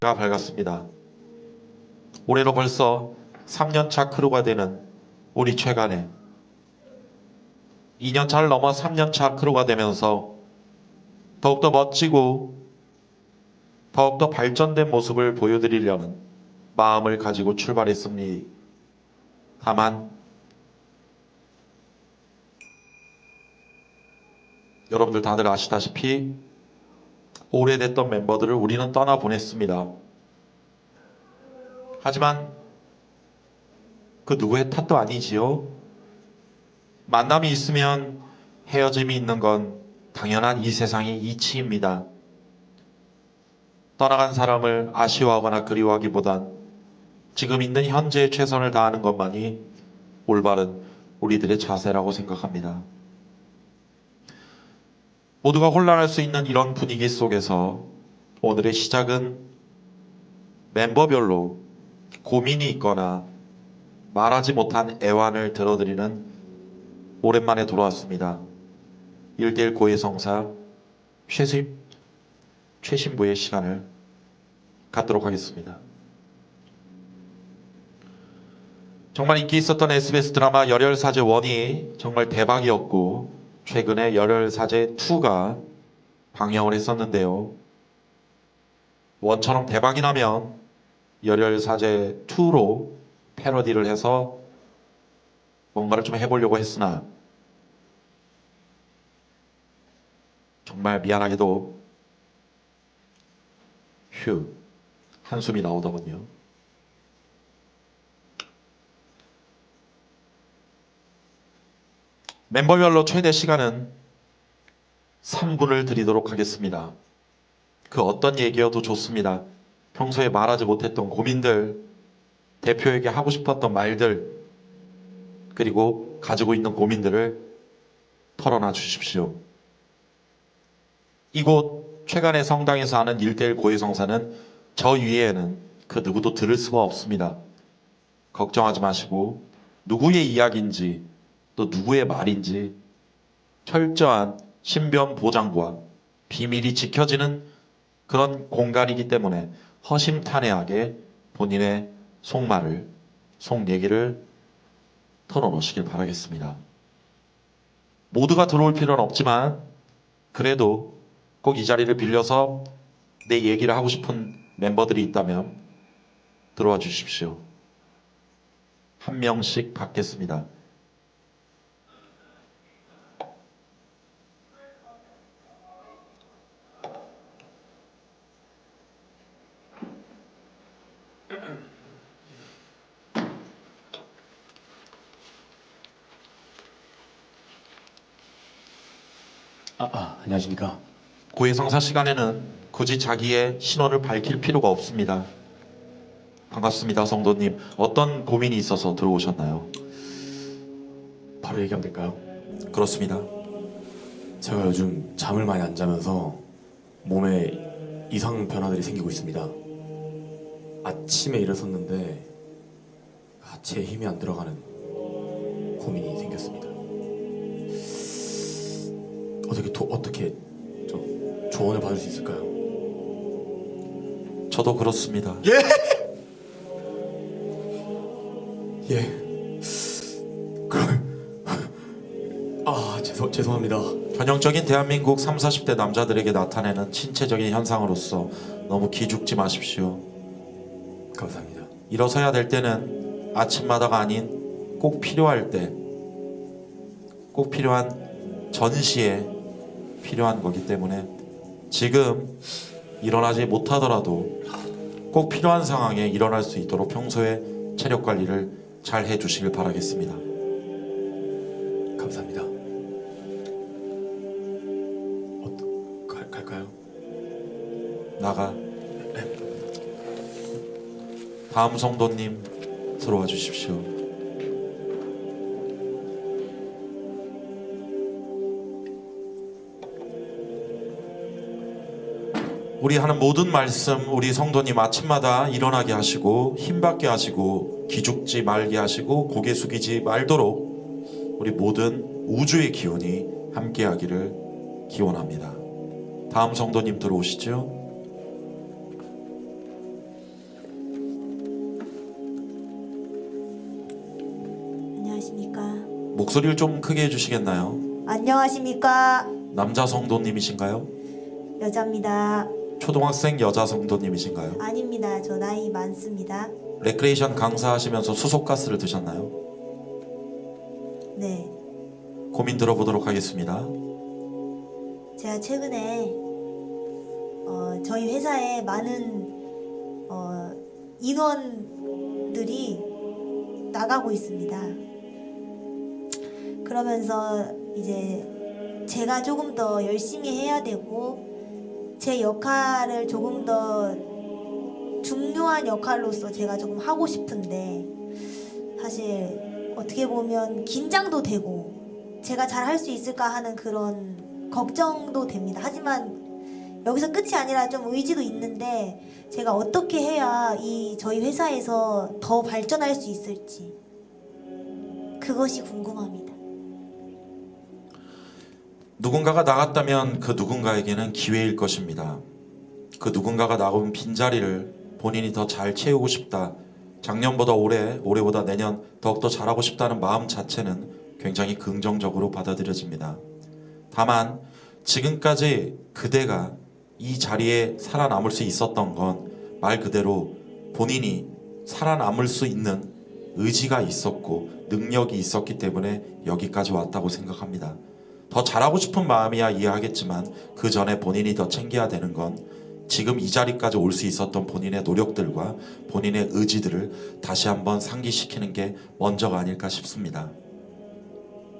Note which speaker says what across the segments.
Speaker 1: 밝았습니다. 올해로 벌써 3년차 크루가 되는 우리 최간의 2년차를 넘어 3년차 크루가 되면서 더욱더 멋지고 더욱더 발전된 모습을 보여드리려는 마음을 가지고 출발했습니다. 다만 여러분들 다들 아시다시피 오래됐던 멤버들을 우리는 떠나보냈습니다. 하지만 그 누구의 탓도 아니지요. 만남이 있으면 헤어짐이 있는 건 당연한 이 세상의 이치입니다. 떠나간 사람을 아쉬워하거나 그리워하기보단 지금 있는 현재에 최선을 다하는 것만이 올바른 우리들의 자세라고 생각합니다. 모두가 혼란할 수 있는 이런 분위기 속에서 오늘의 시작은 멤버별로 고민이 있거나 말하지 못한 애환을 들어드리는 오랜만에 돌아왔습니다. 1대1 고해성사 최신부의 시간을 갖도록 하겠습니다. 정말 인기 있었던 SBS 드라마 열혈사제 1이 정말 대박이었고 최근에 열혈사제 2가 방영을 했었는데요. 1처럼 대박이 나면 열혈사제 2로 패러디를 해서 뭔가를 좀 해보려고 했으나 정말 미안하게도 한숨이 나오더군요. 멤버별로 최대 시간은 3분을 드리도록 하겠습니다. 그 어떤 얘기여도 좋습니다. 평소에 말하지 못했던 고민들, 대표에게 하고 싶었던 말들, 그리고 가지고 있는 고민들을 털어놔 주십시오. 이곳 최간의 성당에서 하는 1대1 고해성사는 저 위에는 그 누구도 들을 수가 없습니다. 걱정하지 마시고 누구의 이야기인지 또 누구의 말인지 철저한 신변 보장과 비밀이 지켜지는 그런 공간이기 때문에 허심탄회하게 본인의 속말을, 속 얘기를 털어놓으시길 바라겠습니다. 모두가 들어올 필요는 없지만 그래도 꼭 이 자리를 빌려서 내 얘기를 하고 싶은 멤버들이 있다면 들어와 주십시오. 한 명씩 받겠습니다.
Speaker 2: 안녕하십니까.
Speaker 1: 고해성사 시간에는 굳이 자기의 신원을 밝힐 필요가 없습니다. 반갑습니다, 성도님. 어떤 고민이 있어서 들어오셨나요?
Speaker 2: 바로 얘기하면 될까요?
Speaker 1: 그렇습니다.
Speaker 2: 제가 요즘 잠을 많이 안 자면서 몸에 이상 변화들이 생기고 있습니다. 아침에 일어섰는데 하체에 힘이 안 들어가는 고민이 생겼습니다. 어떻게 좀 조언을 받을 수 있을까요?
Speaker 1: 저도 그렇습니다.
Speaker 2: 예. 그럼 죄송합니다.
Speaker 1: 전형적인 대한민국 30, 40대 남자들에게 나타내는 신체적인 현상으로서 너무 기죽지 마십시오.
Speaker 2: 감사합니다.
Speaker 1: 일어서야 될 때는 아침마다가 아닌 꼭 필요할 때, 꼭 필요한 전시에 필요한 거기 때문에 지금 일어나지 못하더라도 꼭 필요한 상황에 일어날 수 있도록 평소에 체력 관리를 잘 해주시길 바라겠습니다.
Speaker 2: 감사합니다. 갈까요?
Speaker 1: 나가. 다음 성도님 들어와 주십시오. 우리 하는 모든 말씀 우리 성도님 아침마다 일어나게 하시고 힘받게 하시고 기죽지 말게 하시고 고개 숙이지 말도록 우리 모든 우주의 기운이 함께하기를 기원합니다. 다음 성도님 들어오시죠.
Speaker 3: 안녕하십니까.
Speaker 1: 목소리를 좀 크게 해주시겠나요?
Speaker 3: 안녕하십니까.
Speaker 1: 남자 성도님이신가요?
Speaker 3: 여자입니다.
Speaker 1: 초등학생 여자 성도님이신가요?
Speaker 3: 아닙니다. 저 나이 많습니다.
Speaker 1: 레크레이션 강사하시면서 수소가스를 드셨나요?
Speaker 3: 네.
Speaker 1: 고민 들어보도록 하겠습니다.
Speaker 3: 제가 최근에 저희 회사에 많은 인원들이 나가고 있습니다. 그러면서 이제 제가 조금 더 열심히 해야 되고 제 역할을 조금 더 중요한 역할로서 제가 조금 하고 싶은데 사실 어떻게 보면 긴장도 되고 제가 잘 할 수 있을까 하는 그런 걱정도 됩니다. 하지만 여기서 끝이 아니라 좀 의지도 있는데 제가 어떻게 해야 이 저희 회사에서 더 발전할 수 있을지 그것이 궁금합니다.
Speaker 1: 누군가가 나갔다면 그 누군가에게는 기회일 것입니다. 그 누군가가 나온 빈자리를 본인이 더 잘 채우고 싶다. 작년보다 올해, 올해보다 내년 더욱더 잘하고 싶다는 마음 자체는 굉장히 긍정적으로 받아들여집니다. 다만 지금까지 그대가 이 자리에 살아남을 수 있었던 건 말 그대로 본인이 살아남을 수 있는 의지가 있었고 능력이 있었기 때문에 여기까지 왔다고 생각합니다. 더 잘하고 싶은 마음이야 이해하겠지만 그 전에 본인이 더 챙겨야 되는 건 지금 이 자리까지 올 수 있었던 본인의 노력들과 본인의 의지들을 다시 한번 상기시키는 게 먼저가 아닐까 싶습니다.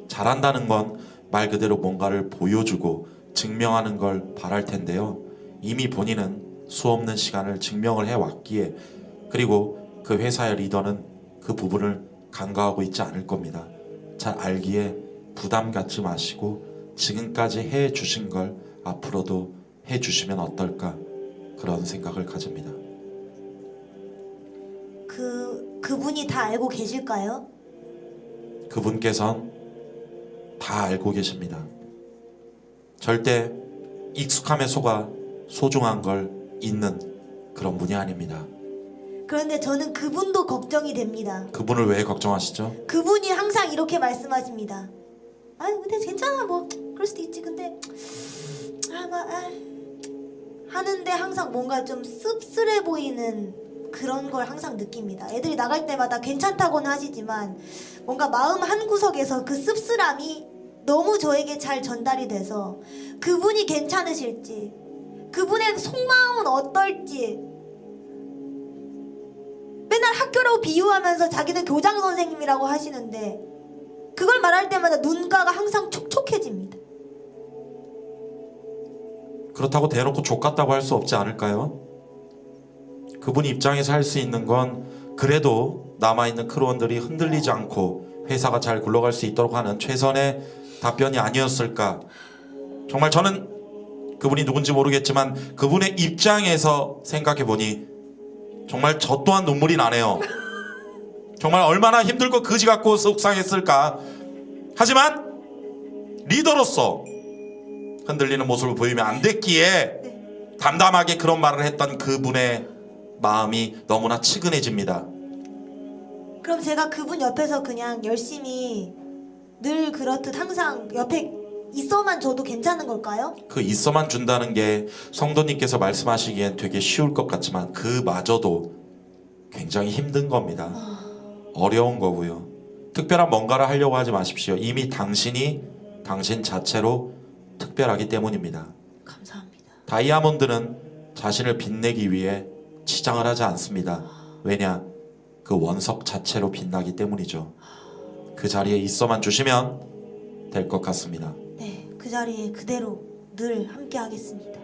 Speaker 1: 잘한다는 건 말 그대로 뭔가를 보여주고 증명하는 걸 바랄 텐데요. 이미 본인은 수없는 시간을 증명을 해왔기에 그리고 그 회사의 리더는 그 부분을 간과하고 있지 않을 겁니다. 잘 알기에 부담 갖지 마시고 지금까지 해주신 걸 앞으로도 해주시면 어떨까 그런 생각을 가집니다.
Speaker 3: 그분이 다 알고 계실까요?
Speaker 1: 그분께선 다 알고 계십니다. 절대 익숙함에 속아 소중한 걸 잊는 그런 분이 아닙니다.
Speaker 3: 그런데 저는 그분도 걱정이 됩니다.
Speaker 1: 그분을 왜 걱정하시죠?
Speaker 3: 그분이 항상 이렇게 말씀하십니다. 아니 근데 괜찮아 뭐 그럴 수도 있지 근데 하는데 항상 뭔가 좀 씁쓸해 보이는 그런 걸 항상 느낍니다. 애들이 나갈 때마다 괜찮다고는 하시지만 뭔가 마음 한구석에서 그 씁쓸함이 너무 저에게 잘 전달이 돼서 그분이 괜찮으실지 그분의 속마음은 어떨지 맨날 학교라고 비유하면서 자기는 교장 선생님이라고 하시는데 그걸 말할 때마다 눈가가 항상 촉촉해집니다.
Speaker 1: 그렇다고 대놓고 족같다고 할 수 없지 않을까요? 그분 입장에서 할 수 있는 건 그래도 남아있는 크루원들이 흔들리지 않고 회사가 잘 굴러갈 수 있도록 하는 최선의 답변이 아니었을까. 정말 저는 그분이 누군지 모르겠지만 그분의 입장에서 생각해보니 정말 저 또한 눈물이 나네요. 정말 얼마나 힘들고 거지 같고 속상했을까. 하지만 리더로서 흔들리는 모습을 보이면 안 됐기에 담담하게 그런 말을 했던 그분의 마음이 너무나 측은해집니다.
Speaker 3: 그럼 제가 그분 옆에서 그냥 열심히 늘 그렇듯 항상 옆에 있어만 줘도 괜찮은 걸까요?
Speaker 1: 그 있어만 준다는 게 성도님께서 말씀하시기엔 되게 쉬울 것 같지만 그마저도 굉장히 힘든 겁니다. 어려운 거고요. 특별한 뭔가를 하려고 하지 마십시오. 이미 당신이 당신 자체로 특별하기 때문입니다.
Speaker 3: 감사합니다.
Speaker 1: 다이아몬드는 자신을 빛내기 위해 치장을 하지 않습니다. 왜냐? 그 원석 자체로 빛나기 때문이죠. 그 자리에 있어만 주시면 될 것 같습니다.
Speaker 3: 네, 그 자리에 그대로 늘 함께 하겠습니다.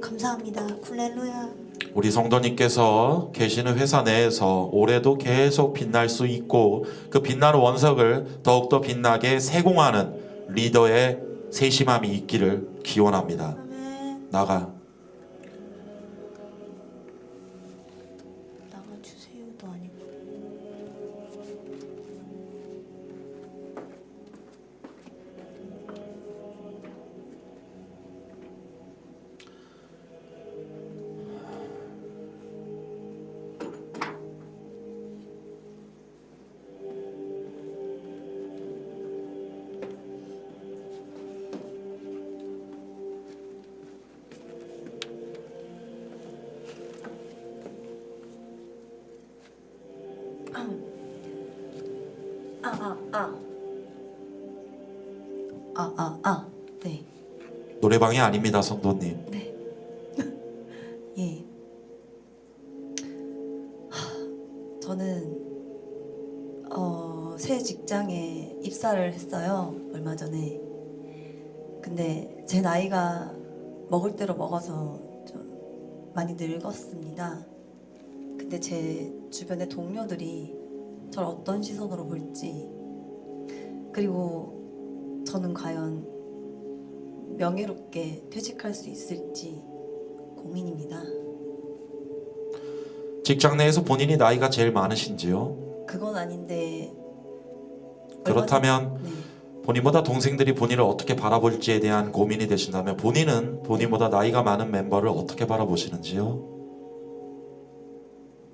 Speaker 3: 감사합니다. 굴렐루야.
Speaker 1: 우리 성도님께서 계시는 회사 내에서 올해도 계속 빛날 수 있고 그 빛나는 원석을 더욱더 빛나게 세공하는 리더의 세심함이 있기를 기원합니다.
Speaker 3: 아멘. 나가주세요도 아니고.
Speaker 4: 네.
Speaker 1: 노래방이 아닙니다, 성도님.
Speaker 4: 네. 예. 저는 새 직장에 입사를 했어요. 얼마 전에. 근데 제 나이가 먹을 대로 먹어서 좀 많이 늙었습니다. 근데 제 주변의 동료들이 저를 어떤 시선으로 볼지, 그리고 저는 과연 명예롭게 퇴직할 수 있을지 고민입니다.
Speaker 1: 직장 내에서 본인이 나이가 제일 많으신지요?
Speaker 4: 그건 아닌데
Speaker 1: 그렇다면
Speaker 4: 네.
Speaker 1: 본인보다 동생들이 본인을 어떻게 바라볼지에 대한 고민이 되신다면 본인은 본인보다 나이가 많은 멤버를 어떻게 바라보시는지요?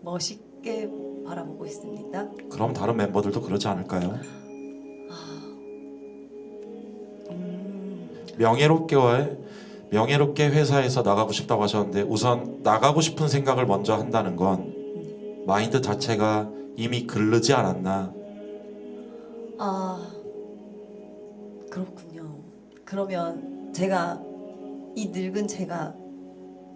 Speaker 4: 멋있게 바라보고 있습니다.
Speaker 1: 그럼 다른 멤버들도 그러지 않을까요? 명예롭게 회사에서 나가고 싶다고 하셨는데 우선 나가고 싶은 생각을 먼저 한다는 건 마인드 자체가 이미 글르지 않았나?
Speaker 4: 그렇군요. 그러면 제가 이 늙은 제가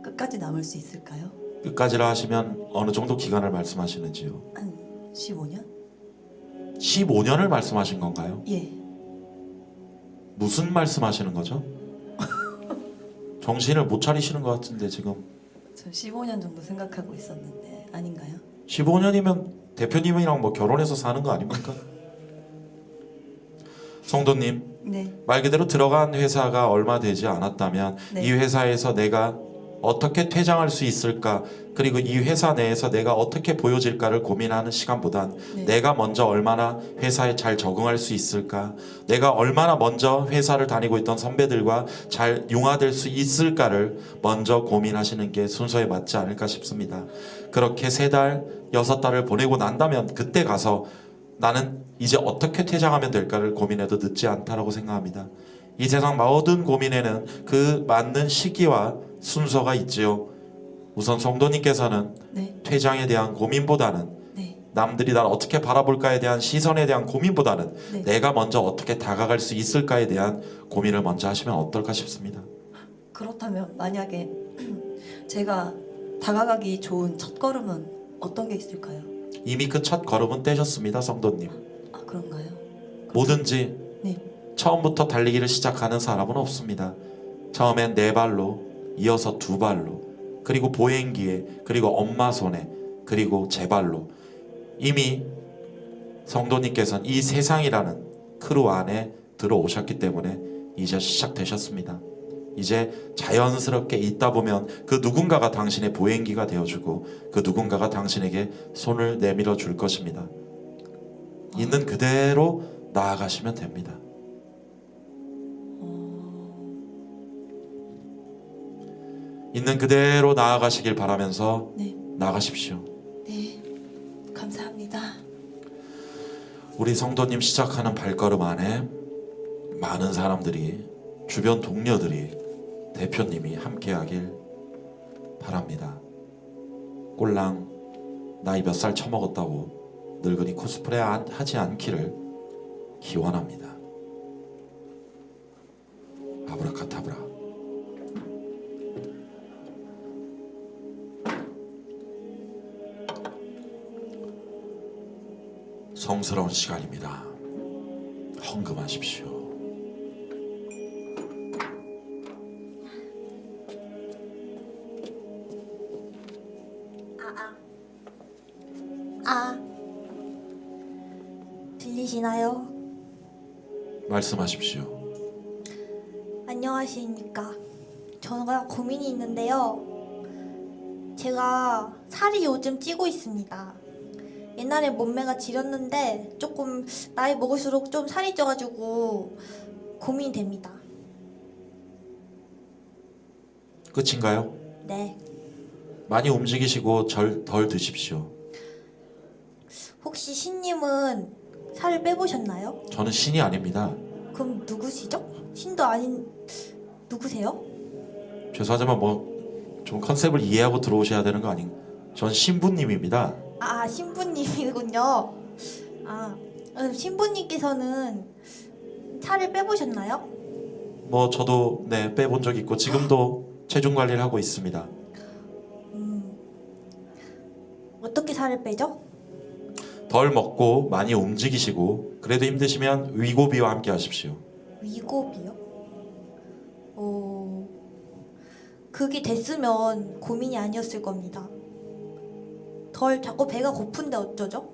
Speaker 4: 끝까지 남을 수 있을까요?
Speaker 1: 끝까지라 하시면 어느 정도 기간을 말씀하시는지요?
Speaker 4: 한 15년?
Speaker 1: 15년을 말씀하신 건가요?
Speaker 4: 예.
Speaker 1: 무슨 말씀하시는 거죠? 정신을 못 차리시는 것 같은데 지금
Speaker 4: 저 15년 정도 생각하고 있었는데 아닌가요?
Speaker 1: 15년이면 대표님이랑 뭐 결혼해서 사는 거 아닙니까? 성도님,
Speaker 4: 네.
Speaker 1: 말 그대로 들어간 회사가 얼마 되지 않았다면
Speaker 4: 네.
Speaker 1: 이 회사에서 내가 어떻게 퇴장할 수 있을까, 그리고 이 회사 내에서 내가 어떻게 보여질까를 고민하는 시간보단
Speaker 4: 네.
Speaker 1: 내가 먼저 얼마나 회사에 잘 적응할 수 있을까, 내가 얼마나 먼저 회사를 다니고 있던 선배들과 잘 융화될 수 있을까를 먼저 고민하시는 게 순서에 맞지 않을까 싶습니다. 그렇게 3달, 6달을 보내고 난다면 그때 가서 나는 이제 어떻게 퇴장하면 될까를 고민해도 늦지 않다라고 생각합니다. 이 세상 모든 고민에는 그 맞는 시기와 순서가 있지요. 우선 성도님께서는
Speaker 4: 네.
Speaker 1: 퇴장에 대한 고민보다는
Speaker 4: 네.
Speaker 1: 남들이 날 어떻게 바라볼까에 대한 시선에 대한 고민보다는
Speaker 4: 네.
Speaker 1: 내가 먼저 어떻게 다가갈 수 있을까에 대한 고민을 먼저 하시면 어떨까 싶습니다.
Speaker 4: 그렇다면 만약에 제가 다가가기 좋은 첫걸음은 어떤 게 있을까요?
Speaker 1: 이미 그 첫 걸음은 떼셨습니다, 성도님.
Speaker 4: 그런가요?
Speaker 1: 뭐든지
Speaker 4: 네.
Speaker 1: 처음부터 달리기를 시작하는 사람은 없습니다. 처음엔 4발로, 이어서 2발로, 그리고 보행기에, 그리고 엄마 손에, 그리고 제 발로. 이미 성도님께서는 이 세상이라는 크루 안에 들어오셨기 때문에 이제 시작되셨습니다. 이제 자연스럽게 있다 보면 그 누군가가 당신의 보행기가 되어주고 그 누군가가 당신에게 손을 내밀어 줄 것입니다. 있는 그대로 나아가시면 됩니다. 있는 그대로 나아가시길 바라면서
Speaker 4: 네.
Speaker 1: 나가십시오.
Speaker 4: 네. 감사합니다.
Speaker 1: 우리 성도님 시작하는 발걸음 안에 많은 사람들이, 주변 동료들이, 대표님이 함께하길 바랍니다. 꼴랑 나이 몇 살 처먹었다고 늙은이 코스프레 하지 않기를 기원합니다. 아브라카타브라. 성스러운 시간입니다. 헌금하십시오.
Speaker 3: 들리시나요?
Speaker 1: 말씀하십시오.
Speaker 3: 안녕하십니까. 저가 고민이 있는데요. 제가 살이 요즘 찌고 있습니다. 옛날에 몸매가 지렸는데 조금 나이 먹을수록 좀 살이 쪄가지고 고민이 됩니다.
Speaker 1: 끝인가요?
Speaker 3: 네.
Speaker 1: 많이 움직이시고 덜 드십시오.
Speaker 3: 혹시 신님은 살을 빼보셨나요?
Speaker 1: 저는 신이 아닙니다.
Speaker 3: 그럼 누구시죠? 신도 아닌 누구세요?
Speaker 1: 죄송하지만 뭐 좀 컨셉을 이해하고 들어오셔야 되는 거 아닌가? 전 신부님입니다.
Speaker 3: 신부님. 신부님이군요. 신부님께서는 살을 빼보셨나요?
Speaker 1: 뭐 저도 네 빼본 적 있고 지금도 체중 관리를 하고 있습니다.
Speaker 3: 어떻게 살을 빼죠?
Speaker 1: 덜 먹고 많이 움직이시고 그래도 힘드시면 위고비와 함께 하십시오.
Speaker 3: 위고비요? 그게 됐으면 고민이 아니었을 겁니다. 자꾸 배가 고픈데 어쩌죠?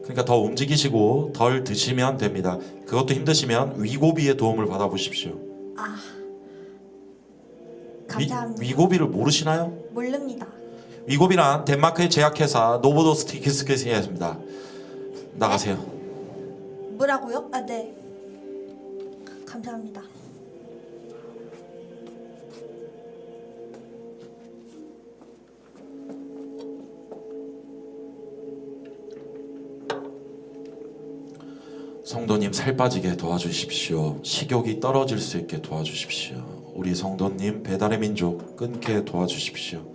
Speaker 1: 그러니까 더 움직이시고 덜 드시면 됩니다. 그것도 힘드시면 위고비의 도움을 받아보십시오.
Speaker 3: 감사합니다.
Speaker 1: 위고비를 모르시나요?
Speaker 3: 모릅니다.
Speaker 1: 위고비란 덴마크의 제약회사 노보도스티크스케스입니다. 나가세요.
Speaker 3: 뭐라고요? 네. 감사합니다.
Speaker 1: 성도님 살 빠지게 도와주십시오. 식욕이 떨어질 수 있게 도와주십시오. 우리 성도님 배달의 민족 끊게 도와주십시오.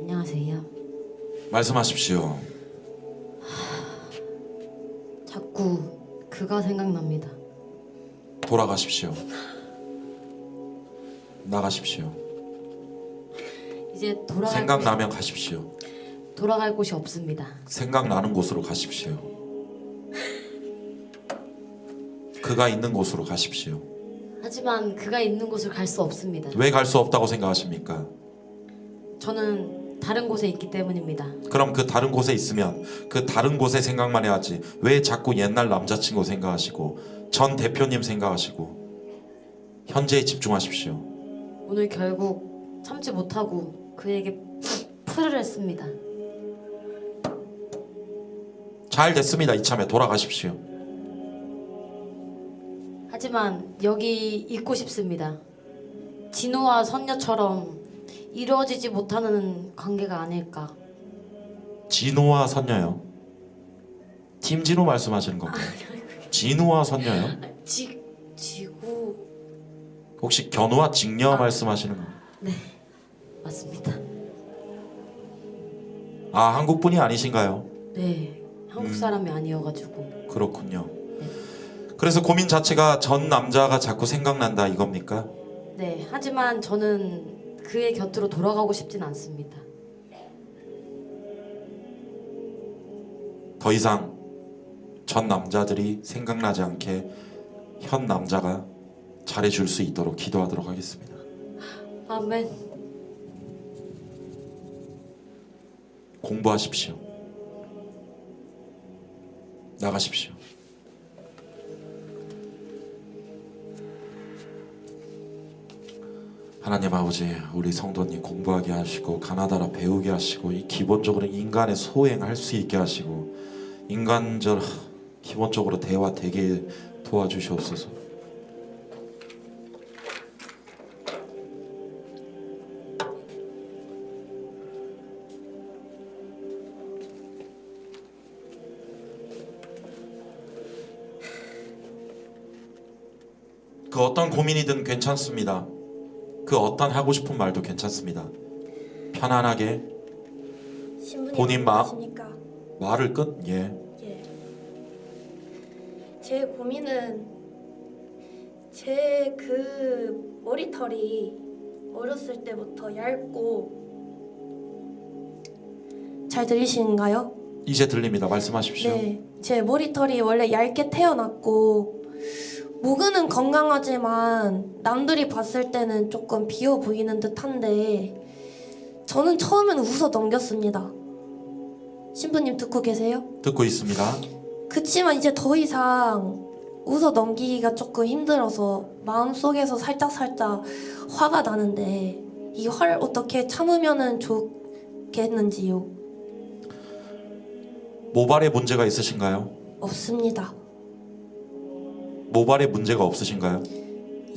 Speaker 5: 안녕하세요.
Speaker 1: 말씀하십시오.
Speaker 5: 자꾸 그가 생각납니다.
Speaker 1: 돌아가십시오. 나가십시오.
Speaker 5: 이제
Speaker 1: 생각나면 가십시오.
Speaker 5: 돌아갈 곳이 없습니다.
Speaker 1: 생각나는 곳으로 가십시오. 그가 있는 곳으로 가십시오.
Speaker 5: 하지만 그가 있는 곳을 갈 수 없습니다.
Speaker 1: 왜 갈 수 없다고 생각하십니까?
Speaker 5: 저는 다른 곳에 있기 때문입니다.
Speaker 1: 그럼 그 다른 곳에 있으면 그 다른 곳에 생각만 해야지 왜 자꾸 옛날 남자친구 생각하시고 전 대표님 생각하시고 현재에 집중하십시오.
Speaker 5: 오늘 결국 참지 못하고 그에게 풀을 했습니다.
Speaker 1: 잘 됐습니다. 이참에 돌아가십시오.
Speaker 5: 하지만 여기 있고 싶습니다. 진우와 선녀처럼 이루어지지 못하는 관계가 아닐까.
Speaker 1: 진우와 선녀요? 팀진우 말씀하시는 건가요? 진우와 선녀요?
Speaker 5: 지구
Speaker 1: 혹시 견우와 직녀 말씀하시는 건가요?
Speaker 5: 네 맞습니다.
Speaker 1: 아 한국 분이 아니신가요?
Speaker 5: 네 한국 사람이 아니어가지고.
Speaker 1: 그렇군요. 그래서 고민 자체가 전 남자가 자꾸 생각난다 이겁니까?
Speaker 5: 네 하지만 저는 그의 곁으로 돌아가고 싶진 않습니다.
Speaker 1: 더 이상 전 남자들이 생각나지 않게 현 남자가 잘해줄 수 있도록 기도하도록 하겠습니다.
Speaker 5: 아멘.
Speaker 1: 공부하십시오. 나가십시오. 하나님 아버지, 우리 성도님 공부하게 하시고 가나다라 배우게 하시고 이 기본적으로 인간의 소행할 수 있게 하시고 인간적 기본적으로 대화 되게 도와주시옵소서. 그 어떤 고민이든 괜찮습니다. 그 어떤 하고 싶은 말도 괜찮습니다. 편안하게
Speaker 6: 신부님
Speaker 1: 본인 마음.
Speaker 6: 안녕하십니까?
Speaker 1: 말을 끝. 예.
Speaker 6: 예. 제 고민은 제 그 머리털이 어렸을 때부터 얇고 잘 들리시는가요?
Speaker 1: 이제 들립니다. 말씀하십시오.
Speaker 6: 네, 제 머리털이 원래 얇게 태어났고 목은 건강하지만 남들이 봤을 때는 조금 비어 보이는 듯한데 저는 처음에는 웃어 넘겼습니다. 신부님 듣고 계세요?
Speaker 1: 듣고 있습니다.
Speaker 6: 그치만 이제 더 이상 웃어 넘기기가 조금 힘들어서 마음속에서 살짝 화가 나는데 이 화를 어떻게 참으면은 좋겠는지요?
Speaker 1: 모발에 문제가 있으신가요?
Speaker 6: 없습니다.
Speaker 1: 모발에 문제가 없으신가요?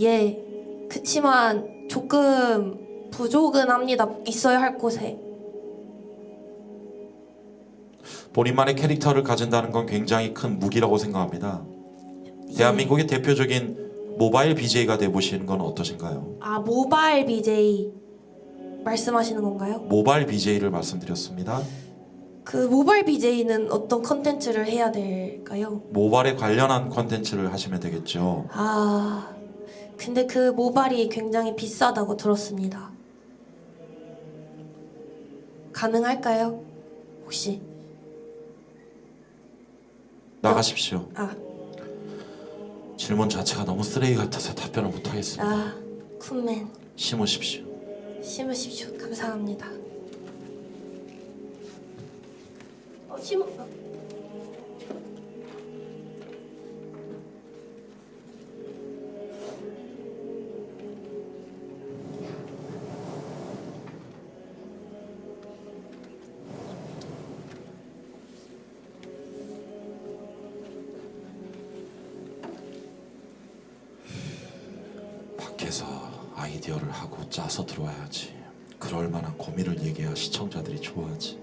Speaker 6: 예, 그치만 조금 부족은 합니다. 있어야 할 곳에.
Speaker 1: 본인만의 캐릭터를 가진다는 건 굉장히 큰 무기라고 생각합니다. 대한민국의 대표적인 모바일 BJ가 되보시는 건 어떠신가요?
Speaker 6: 아, 모바일 BJ 말씀하시는 건가요?
Speaker 1: 모바일 BJ를 말씀드렸습니다.
Speaker 6: 그 모바일 BJ는 어떤 컨텐츠를 해야 될까요?
Speaker 1: 모바일에 관련한 콘텐츠를 하시면 되겠죠.
Speaker 6: 아, 근데 그 모발이 굉장히 비싸다고 들었습니다. 가능할까요? 혹시?
Speaker 1: 나가십시오.
Speaker 6: 아,
Speaker 1: 질문 자체가 너무 쓰레기 같아서 답변을 못하겠습니다.
Speaker 6: 쿤맨
Speaker 1: 심으십시오.
Speaker 6: 심으십시오. 감사합니다. 심어.
Speaker 1: 밖에서 아이디어를 하고 짜서 들어와야지. 그럴 만한 고민을 얘기해야 시청자들이 좋아하지.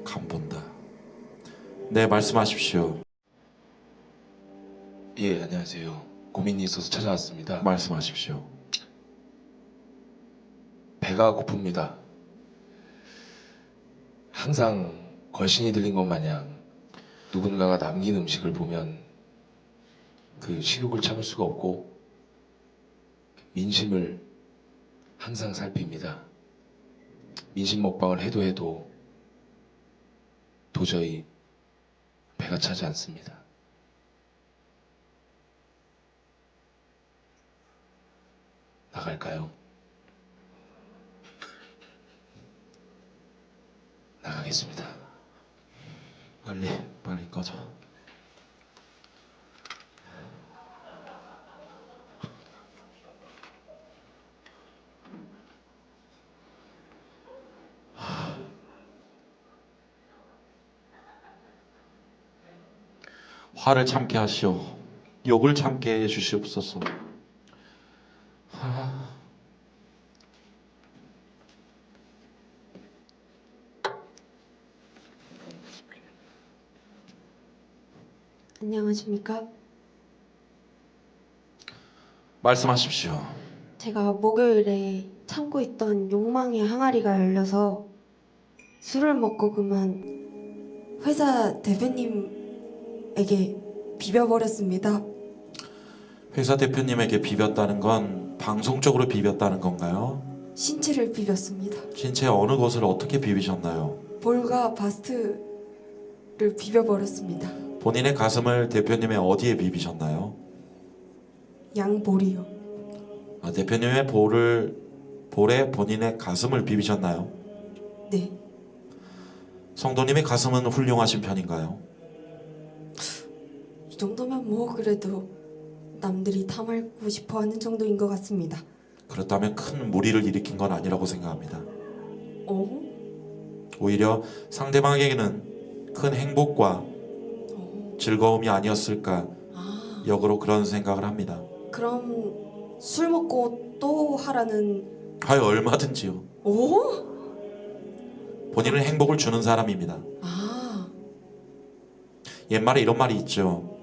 Speaker 1: 간 본다. 네, 말씀하십시오.
Speaker 7: 예, 안녕하세요. 고민이 있어서 찾아왔습니다.
Speaker 1: 말씀하십시오.
Speaker 7: 배가 고픕니다. 항상 걸신이 들린 것 마냥 누군가가 남긴 음식을 보면 그 식욕을 참을 수가 없고 민심을 항상 살핍니다. 민심 먹방을 해도 도저히 배가 차지 않습니다. 나갈까요? 나가겠습니다.
Speaker 1: 빨리 꺼져. 화를 참게 하시오. 욕을 참게 해 주시옵소서.
Speaker 8: 안녕하십니까?
Speaker 1: 말씀하십시오.
Speaker 8: 제가 목요일에 참고 있던 욕망의 항아리가 열려서 술을 먹고 그만 회사 대표님에게 비벼버렸습니다.
Speaker 1: 회사 대표님에게 비볐다는 건 방송적으로 비볐다는 건가요?
Speaker 8: 신체를 비볐습니다.
Speaker 1: 신체 어느 곳을 어떻게 비비셨나요?
Speaker 8: 볼과 바스트를 비벼버렸습니다.
Speaker 1: 본인의 가슴을 대표님의 어디에 비비셨나요?
Speaker 8: 양볼이요.
Speaker 1: 대표님의 볼에 본인의 가슴을 비비셨나요?
Speaker 8: 네.
Speaker 1: 성도님의 가슴은 훌륭하신 편인가요?
Speaker 8: 이 정도면 뭐 그래도 남들이 탐하고 싶어하는 정도인 것 같습니다.
Speaker 1: 그렇다면 큰 무리를 일으킨 건 아니라고 생각합니다.
Speaker 8: 어?
Speaker 1: 오히려 상대방에게는 큰 행복과 즐거움이 아니었을까
Speaker 8: 아,
Speaker 1: 역으로 그런 생각을 합니다.
Speaker 8: 그럼 술 먹고 또 하라는.
Speaker 1: 얼마든지요.
Speaker 8: 오?
Speaker 1: 본인은 행복을 주는 사람입니다.
Speaker 8: 아,
Speaker 1: 옛말에 이런 말이 있죠.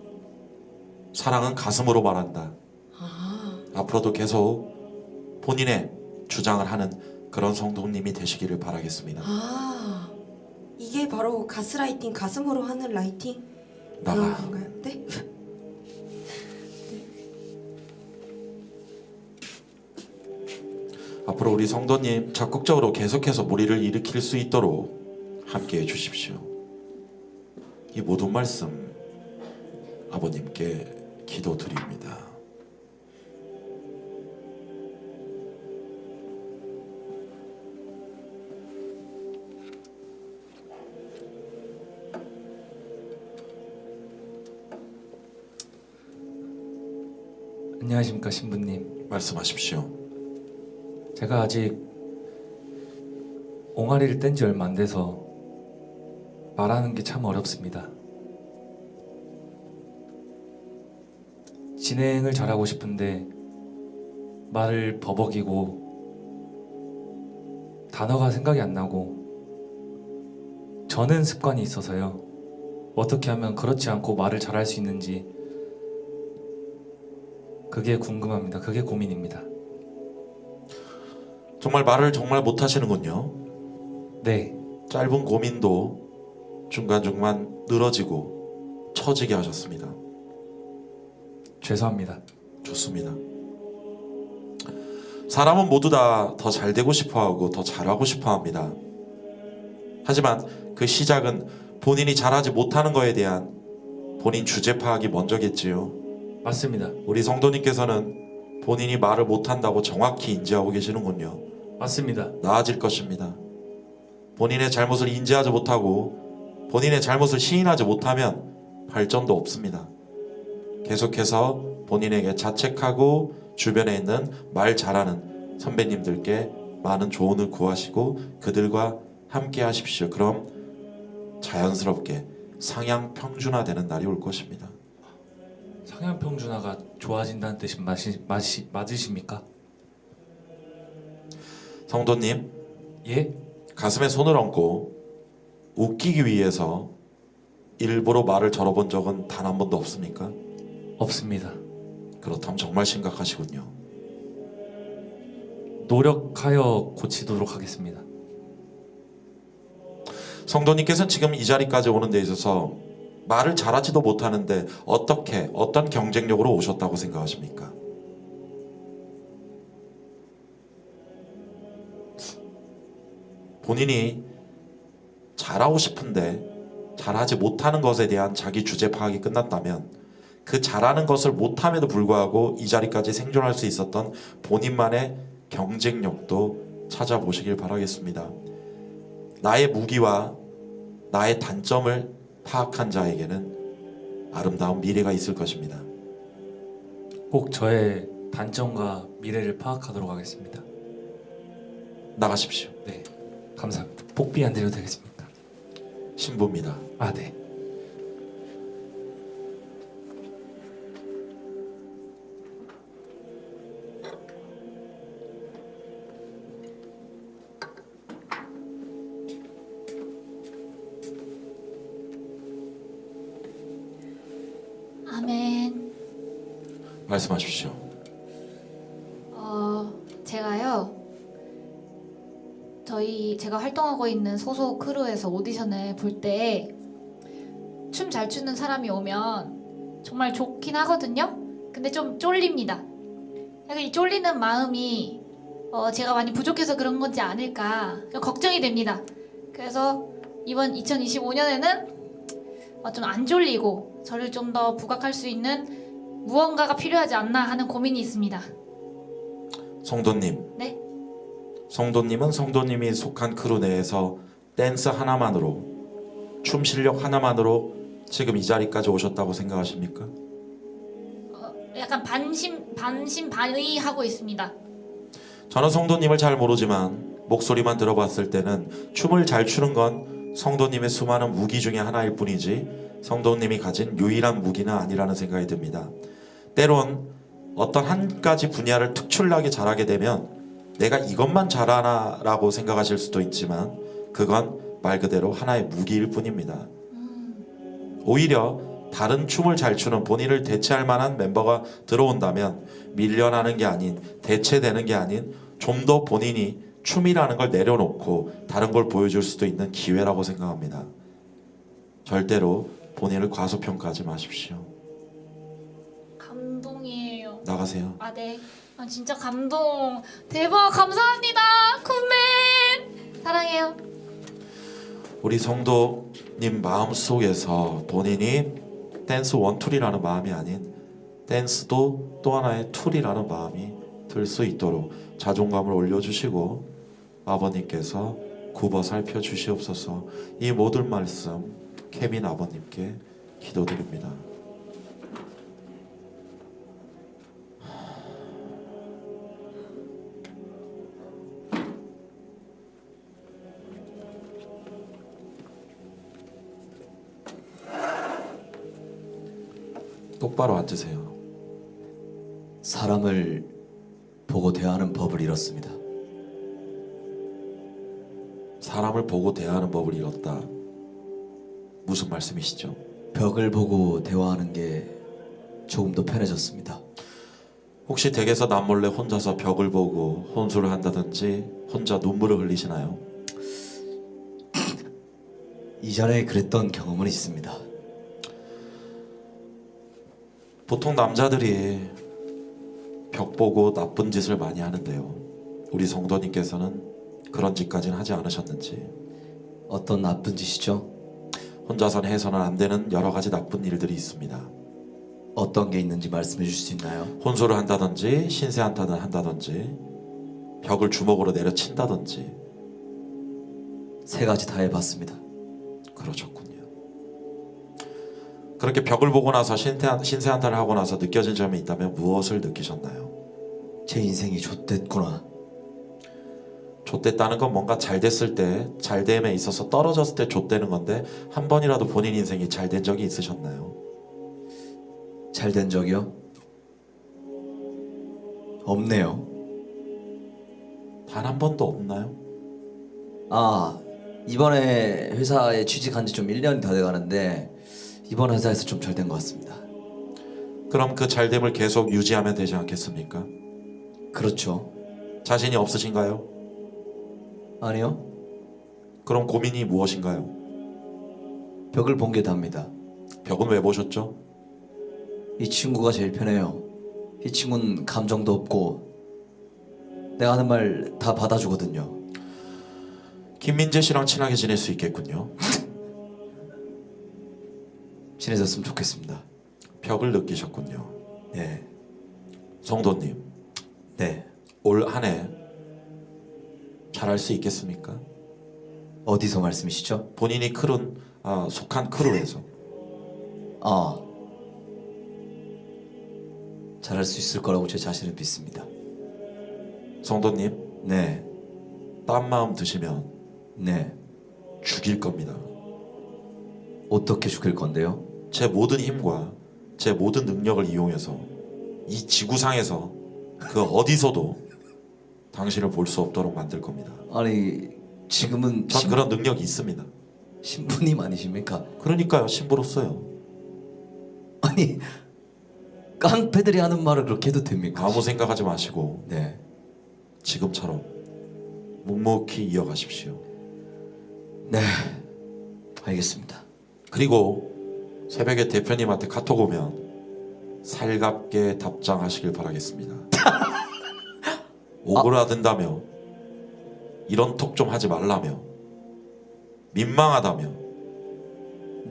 Speaker 1: 사랑은 가슴으로 말한다.
Speaker 8: 아.
Speaker 1: 앞으로도 계속 본인의 주장을 하는 그런 성도님이 되시기를 바라겠습니다.
Speaker 8: 아, 이게 바로 가스라이팅, 가슴으로 하는 라이팅
Speaker 1: 나가.
Speaker 8: 그런 건가요? 네?
Speaker 1: 앞으로 우리 성도님 적극적으로 계속해서 무리를 일으킬 수 있도록 함께해 주십시오. 이 모든 말씀 아버님께 기도드립니다.
Speaker 9: 안녕하십니까 신부님.
Speaker 1: 말씀하십시오.
Speaker 9: 제가 아직 옹알이를 뗀 지 얼마 안 돼서 말하는 게 참 어렵습니다. 진행을 잘하고 싶은데 말을 버벅이고 단어가 생각이 안 나고 저는 습관이 있어서요. 어떻게 하면 그렇지 않고 말을 잘할 수 있는지 그게 궁금합니다. 그게 고민입니다.
Speaker 1: 정말 말을 정말 못하시는군요.
Speaker 9: 네,
Speaker 1: 짧은 고민도 중간중간 늘어지고 처지게 하셨습니다.
Speaker 9: 죄송합니다.
Speaker 1: 좋습니다. 사람은 모두 다 더 잘 되고 싶어하고 더 잘하고 싶어합니다. 하지만 그 시작은 본인이 잘하지 못하는 거에 대한 본인 주제 파악이 먼저겠지요.
Speaker 9: 맞습니다.
Speaker 1: 우리 성도님께서는 본인이 말을 못한다고 정확히 인지하고 계시는군요.
Speaker 9: 맞습니다.
Speaker 1: 나아질 것입니다. 본인의 잘못을 인지하지 못하고 본인의 잘못을 시인하지 못하면 발전도 없습니다. 계속해서 본인에게 자책하고 주변에 있는 말 잘하는 선배님들께 많은 조언을 구하시고 그들과 함께 하십시오. 그럼 자연스럽게 상향 평준화되는 날이 올 것입니다.
Speaker 9: 상향 평준화가 좋아진다는 뜻이 맞으십니까?
Speaker 1: 성도님,
Speaker 9: 예?
Speaker 1: 가슴에 손을 얹고 웃기기 위해서 일부러 말을 절어본 적은 단 한 번도 없습니까?
Speaker 9: 없습니다.
Speaker 1: 그렇다면 정말 심각하시군요.
Speaker 9: 노력하여 고치도록 하겠습니다.
Speaker 1: 성도님께서는 지금 이 자리까지 오는 데 있어서 말을 잘하지도 못하는데 어떻게 어떤 경쟁력으로 오셨다고 생각하십니까? 본인이 잘하고 싶은데 잘하지 못하는 것에 대한 자기 주제 파악이 끝났다면 그 잘하는 것을 못함에도 불구하고 이 자리까지 생존할 수 있었던 본인만의 경쟁력도 찾아보시길 바라겠습니다. 나의 무기와 나의 단점을 파악한 자에게는 아름다운 미래가 있을 것입니다.
Speaker 9: 꼭 저의 단점과 미래를 파악하도록 하겠습니다.
Speaker 1: 나가십시오.
Speaker 9: 네, 감사합니다. 복비 안 드려도 되겠습니까?
Speaker 1: 신부입니다.
Speaker 9: 아, 네.
Speaker 10: 아멘.
Speaker 1: 말씀하십시오.
Speaker 10: 제가요. 제가 활동하고 있는 소속 크루에서 오디션을 볼 때 춤 잘 추는 사람이 오면 정말 좋긴 하거든요. 근데 좀 쫄립니다. 약간 이 쫄리는 마음이 제가 많이 부족해서 그런 건지 아닐까 좀 걱정이 됩니다. 그래서 이번 2025년에는 좀 안 졸리고 저를 좀 더 부각할 수 있는 무언가가 필요하지 않나 하는 고민이 있습니다.
Speaker 1: 성도님.
Speaker 10: 네?
Speaker 1: 성도님은 성도님이 속한 크루 내에서 댄스 하나만으로 춤 실력 하나만으로 지금 이 자리까지 오셨다고 생각하십니까?
Speaker 10: 약간 반신반의 하고 있습니다.
Speaker 1: 저는 성도님을 잘 모르지만 목소리만 들어봤을 때는 춤을 잘 추는 건 성도님의 수많은 무기 중에 하나일 뿐이지 성도님이 가진 유일한 무기는 아니라는 생각이 듭니다. 때론 어떤 한 가지 분야를 특출나게 잘하게 되면 내가 이것만 잘하나라고 생각하실 수도 있지만 그건 말 그대로 하나의 무기일 뿐입니다. 오히려 다른 춤을 잘 추는 본인을 대체할 만한 멤버가 들어온다면 밀려나는 게 아닌 대체되는 게 아닌 좀 더 본인이 춤이라는 걸 내려놓고 다른 걸 보여줄 수도 있는 기회라고 생각합니다. 절대로 본인을 과소평가하지 마십시오.
Speaker 10: 감동이에요.
Speaker 1: 나가세요.
Speaker 10: 아, 네. 진짜 감동. 대박. 감사합니다. 굿맨. 사랑해요.
Speaker 1: 우리 성도님 마음속에서 본인이 댄스 원툴이라는 마음이 아닌 댄스도 또 하나의 툴이라는 마음이 들 수 있도록 자존감을 올려주시고 아버님께서 굽어 살펴주시옵소서. 이 모든 말씀 케빈 아버님께 기도드립니다. 똑바로 앉으세요.
Speaker 2: 사람을 보고 대하는 법을 잃었습니다.
Speaker 1: 사람을 보고 대하는 법을 잃었다. 무슨 말씀이시죠?
Speaker 2: 벽을 보고 대화하는 게 조금 더 편해졌습니다.
Speaker 1: 혹시 댁에서 남몰래 혼자서 벽을 보고 혼술을 한다든지 혼자 눈물을 흘리시나요?
Speaker 2: 이전에 그랬던 경험은 있습니다.
Speaker 1: 보통 남자들이 벽 보고 나쁜 짓을 많이 하는데요. 우리 성도님께서는 그런 짓까지는 하지 않으셨는지,
Speaker 2: 어떤 나쁜 짓이죠?
Speaker 1: 혼자서는 해서는 안 되는 여러 가지 나쁜 일들이 있습니다.
Speaker 2: 어떤 게 있는지 말씀해 주실 수 있나요?
Speaker 1: 혼술을 한다든지 신세한탄을 한다든지 벽을 주먹으로 내려친다든지.
Speaker 2: 세 가지 다 해봤습니다.
Speaker 1: 그러셨군요. 그렇게 벽을 보고 나서 신세한탄을 하고 나서 느껴진 점이 있다면 무엇을 느끼셨나요?
Speaker 2: 제 인생이 좆됐구나.
Speaker 1: 좆됐다는 건 뭔가 잘 됐을 때, 잘됨에 있어서 떨어졌을 때 좆되는 건데, 한 번이라도 본인 인생이 잘 된 적이 있으셨나요?
Speaker 2: 잘 된 적이요? 없네요.
Speaker 1: 단 한 번도 없나요?
Speaker 2: 아, 이번에 회사에 취직한 지 좀 1년이 다 돼가는데 이번 회사에서 좀 잘 된 것 같습니다.
Speaker 1: 그럼 그 잘됨을 계속 유지하면 되지 않겠습니까?
Speaker 2: 그렇죠.
Speaker 1: 자신이 없으신가요?
Speaker 2: 아니요.
Speaker 1: 그럼 고민이 무엇인가요?
Speaker 2: 벽을 본 게 답니다.
Speaker 1: 벽은 왜 보셨죠?
Speaker 2: 이 친구가 제일 편해요. 이 친구는 감정도 없고 내가 하는 말 다 받아주거든요.
Speaker 1: 김민재 씨랑 친하게 지낼 수 있겠군요.
Speaker 2: 친해졌으면 좋겠습니다.
Speaker 1: 벽을 느끼셨군요.
Speaker 2: 네.
Speaker 1: 성도님,
Speaker 2: 네.
Speaker 1: 올 한 해 잘할 수 있겠습니까?
Speaker 2: 어디서 말씀이시죠?
Speaker 1: 본인이 속한 크루에서.
Speaker 2: 아, 잘할 수 있을 거라고 제 자신을 믿습니다.
Speaker 1: 성도님,
Speaker 2: 네.
Speaker 1: 딴 마음 드시면
Speaker 2: 네.
Speaker 1: 죽일 겁니다.
Speaker 2: 어떻게 죽일 건데요?
Speaker 1: 제 모든 힘과 제 모든 능력을 이용해서 이 지구상에서 그 어디서도 당신을 볼 수 없도록 만들 겁니다.
Speaker 2: 아니, 지금은
Speaker 1: 전 그런 능력이 있습니다.
Speaker 2: 신부님 아니십니까?
Speaker 1: 그러니까요, 신부로서요.
Speaker 2: 아니, 깡패들이 하는 말을 그렇게 해도 됩니까?
Speaker 1: 아무 생각하지 마시고
Speaker 2: 네.
Speaker 1: 지금처럼 묵묵히 이어가십시오.
Speaker 2: 네. 알겠습니다.
Speaker 1: 그리고 새벽에 대표님한테 카톡 오면 살갑게 답장하시길 바라겠습니다. 오그라든다며, 이런 톡 좀 하지 말라며, 민망하다며,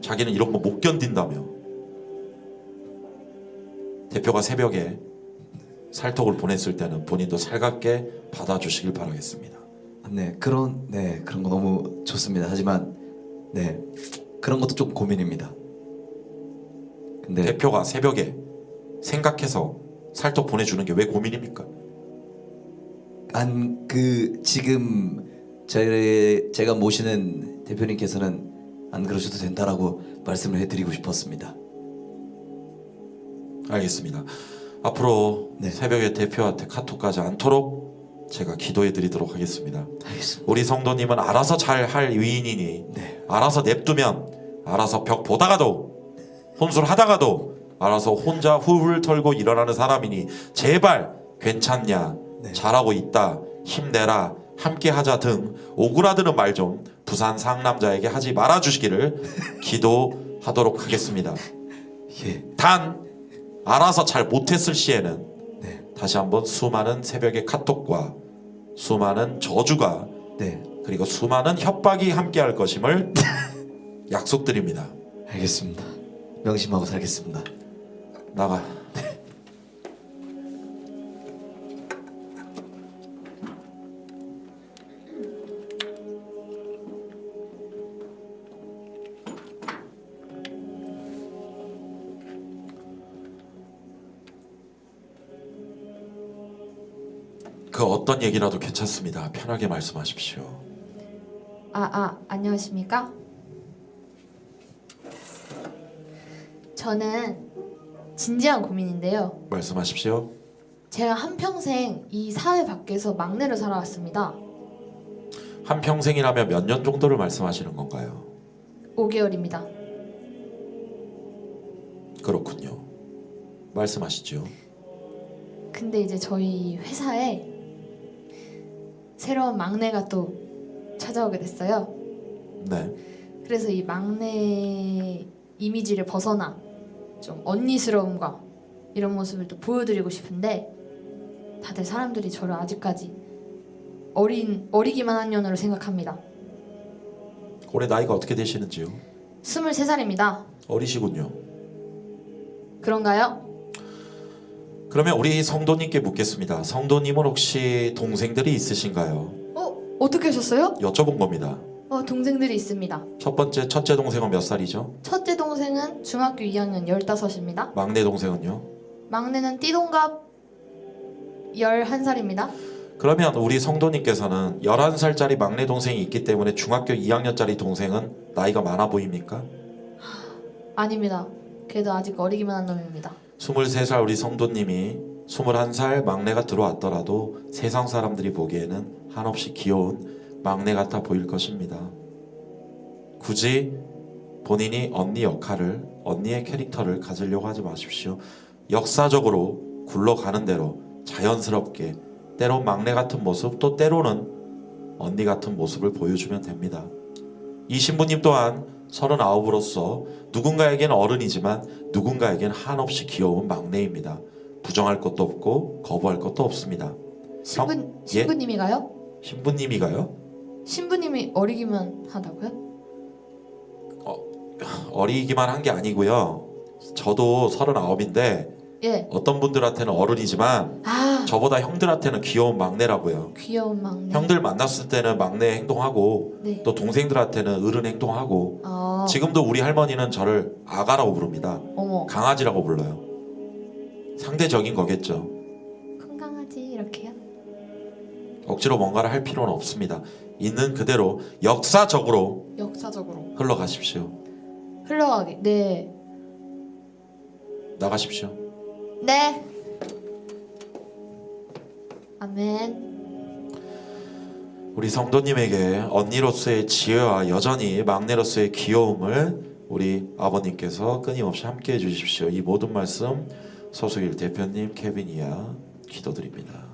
Speaker 1: 자기는 이런 거 못 견딘다며, 대표가 새벽에 살톡을 보냈을 때는 본인도 살갑게 받아주시길 바라겠습니다.
Speaker 2: 네, 그런 거 너무 좋습니다. 하지만 네, 그런 것도 좀 고민입니다. 근데
Speaker 1: 대표가 새벽에 생각해서 살톡 보내주는 게 왜 고민입니까?
Speaker 2: 지금 제가 모시는 대표님께서는 안 그러셔도 된다라고 말씀을 해드리고 싶었습니다.
Speaker 1: 알겠습니다. 앞으로
Speaker 2: 네.
Speaker 1: 새벽에 대표한테 카톡하지 않도록 제가 기도해 드리도록 하겠습니다.
Speaker 2: 알겠습니다.
Speaker 1: 우리 성도님은 알아서 잘 할 위인이니
Speaker 2: 네.
Speaker 1: 알아서 냅두면 알아서 벽 보다가도 혼술 하다가도 알아서 혼자 훌훌 털고 일어나는 사람이니 제발 괜찮냐,
Speaker 2: 네.
Speaker 1: 잘하고 있다, 힘내라, 함께 하자 등 오그라드는 말 좀 부산 상남자에게 하지 말아 주시기를 기도하도록 하겠습니다.
Speaker 2: 예.
Speaker 1: 단 알아서 잘 못했을 시에는
Speaker 2: 네.
Speaker 1: 다시 한번 수많은 새벽의 카톡과 수많은 저주가
Speaker 2: 네.
Speaker 1: 그리고 수많은 협박이 함께할 것임을 약속드립니다.
Speaker 2: 알겠습니다. 명심하고 살겠습니다.
Speaker 1: 나가. 그 어떤 얘기라도 괜찮습니다. 편하게 말씀하십시오.
Speaker 10: 안녕하십니까? 저는 진지한 고민인데요.
Speaker 1: 말씀하십시오.
Speaker 10: 제가 한평생 이 사회 밖에서 막내로 살아왔습니다.
Speaker 1: 한 평생이라면 몇 년 정도를 말씀하시는 건가요?
Speaker 10: 5개월입니다.
Speaker 1: 그렇군요. 말씀하시죠.
Speaker 10: 근데 이제 저희 회사에 새로운 막내가 또 찾아오게 됐어요.
Speaker 1: 네.
Speaker 10: 그래서 이 막내 이미지를 벗어나 좀 언니스러움과 이런 모습을 또 보여드리고 싶은데 다들 사람들이 저를 아직까지 어리기만 한 년으로 생각합니다.
Speaker 1: 올해 나이가 어떻게 되시는지요?
Speaker 10: 23살입니다.
Speaker 1: 어리시군요.
Speaker 10: 그런가요?
Speaker 1: 그러면 우리 성도님께 묻겠습니다. 성도님은 혹시 동생들이 있으신가요?
Speaker 10: 어떻게 하셨어요?
Speaker 1: 여쭤본 겁니다.
Speaker 10: 동생들이 있습니다.
Speaker 1: 첫째 동생은 몇 살이죠?
Speaker 10: 첫째 동생은 중학교 2학년 15입니다.
Speaker 1: 막내 동생은요?
Speaker 10: 막내는 띠동갑 11살입니다.
Speaker 1: 그러면 우리 성도님께서는 11살짜리 막내 동생이 있기 때문에 중학교 2학년짜리 동생은 나이가 많아 보입니까?
Speaker 10: 아닙니다. 걔도 아직 어리기만 한 놈입니다.
Speaker 1: 23살 우리 성도님이 21살 막내가 들어왔더라도 세상 사람들이 보기에는 한없이 귀여운 막내 같아 보일 것입니다. 굳이 본인이 언니 역할을, 언니의 캐릭터를 가지려고 하지 마십시오. 역사적으로 굴러가는 대로 자연스럽게 때론 막내 같은 모습, 또 때로는 언니 같은 모습을 보여주면 됩니다. 이 신부님 또한 39으로서 누군가에겐 어른이지만 누군가에겐 한없이 귀여운 막내입니다. 부정할 것도 없고 거부할 것도 없습니다.
Speaker 10: 신부님이가요?
Speaker 1: 신부님이가요?
Speaker 10: 신부님이 어리기만 하다고요?
Speaker 1: 어리기만 한 게 아니고요. 저도 39인데
Speaker 10: 예.
Speaker 1: 어떤 분들한테는 어른이지만 저보다 형들한테는 귀여운 막내라고요.
Speaker 10: 귀여운 막내.
Speaker 1: 형들 만났을 때는 막내 행동하고
Speaker 10: 네.
Speaker 1: 또 동생들한테는 어른 행동하고 지금도 우리 할머니는 저를 아가라고 부릅니다.
Speaker 10: 어머.
Speaker 1: 강아지라고 불러요. 상대적인 거겠죠.
Speaker 10: 큰 강아지 이렇게요?
Speaker 1: 억지로 뭔가를 할 필요는 없습니다. 있는 그대로 역사적으로
Speaker 10: 역사적으로
Speaker 1: 흘러가십시오.
Speaker 10: 흘러가게. 네.
Speaker 1: 나가십시오.
Speaker 10: 네. 아멘.
Speaker 1: 우리 성도님에게 언니로서의 지혜와 여전히 막내로서의 귀여움을 우리 아버님께서 끊임없이 함께 해주십시오. 이 모든 말씀 서수길 대표님, 케빈이야 기도드립니다.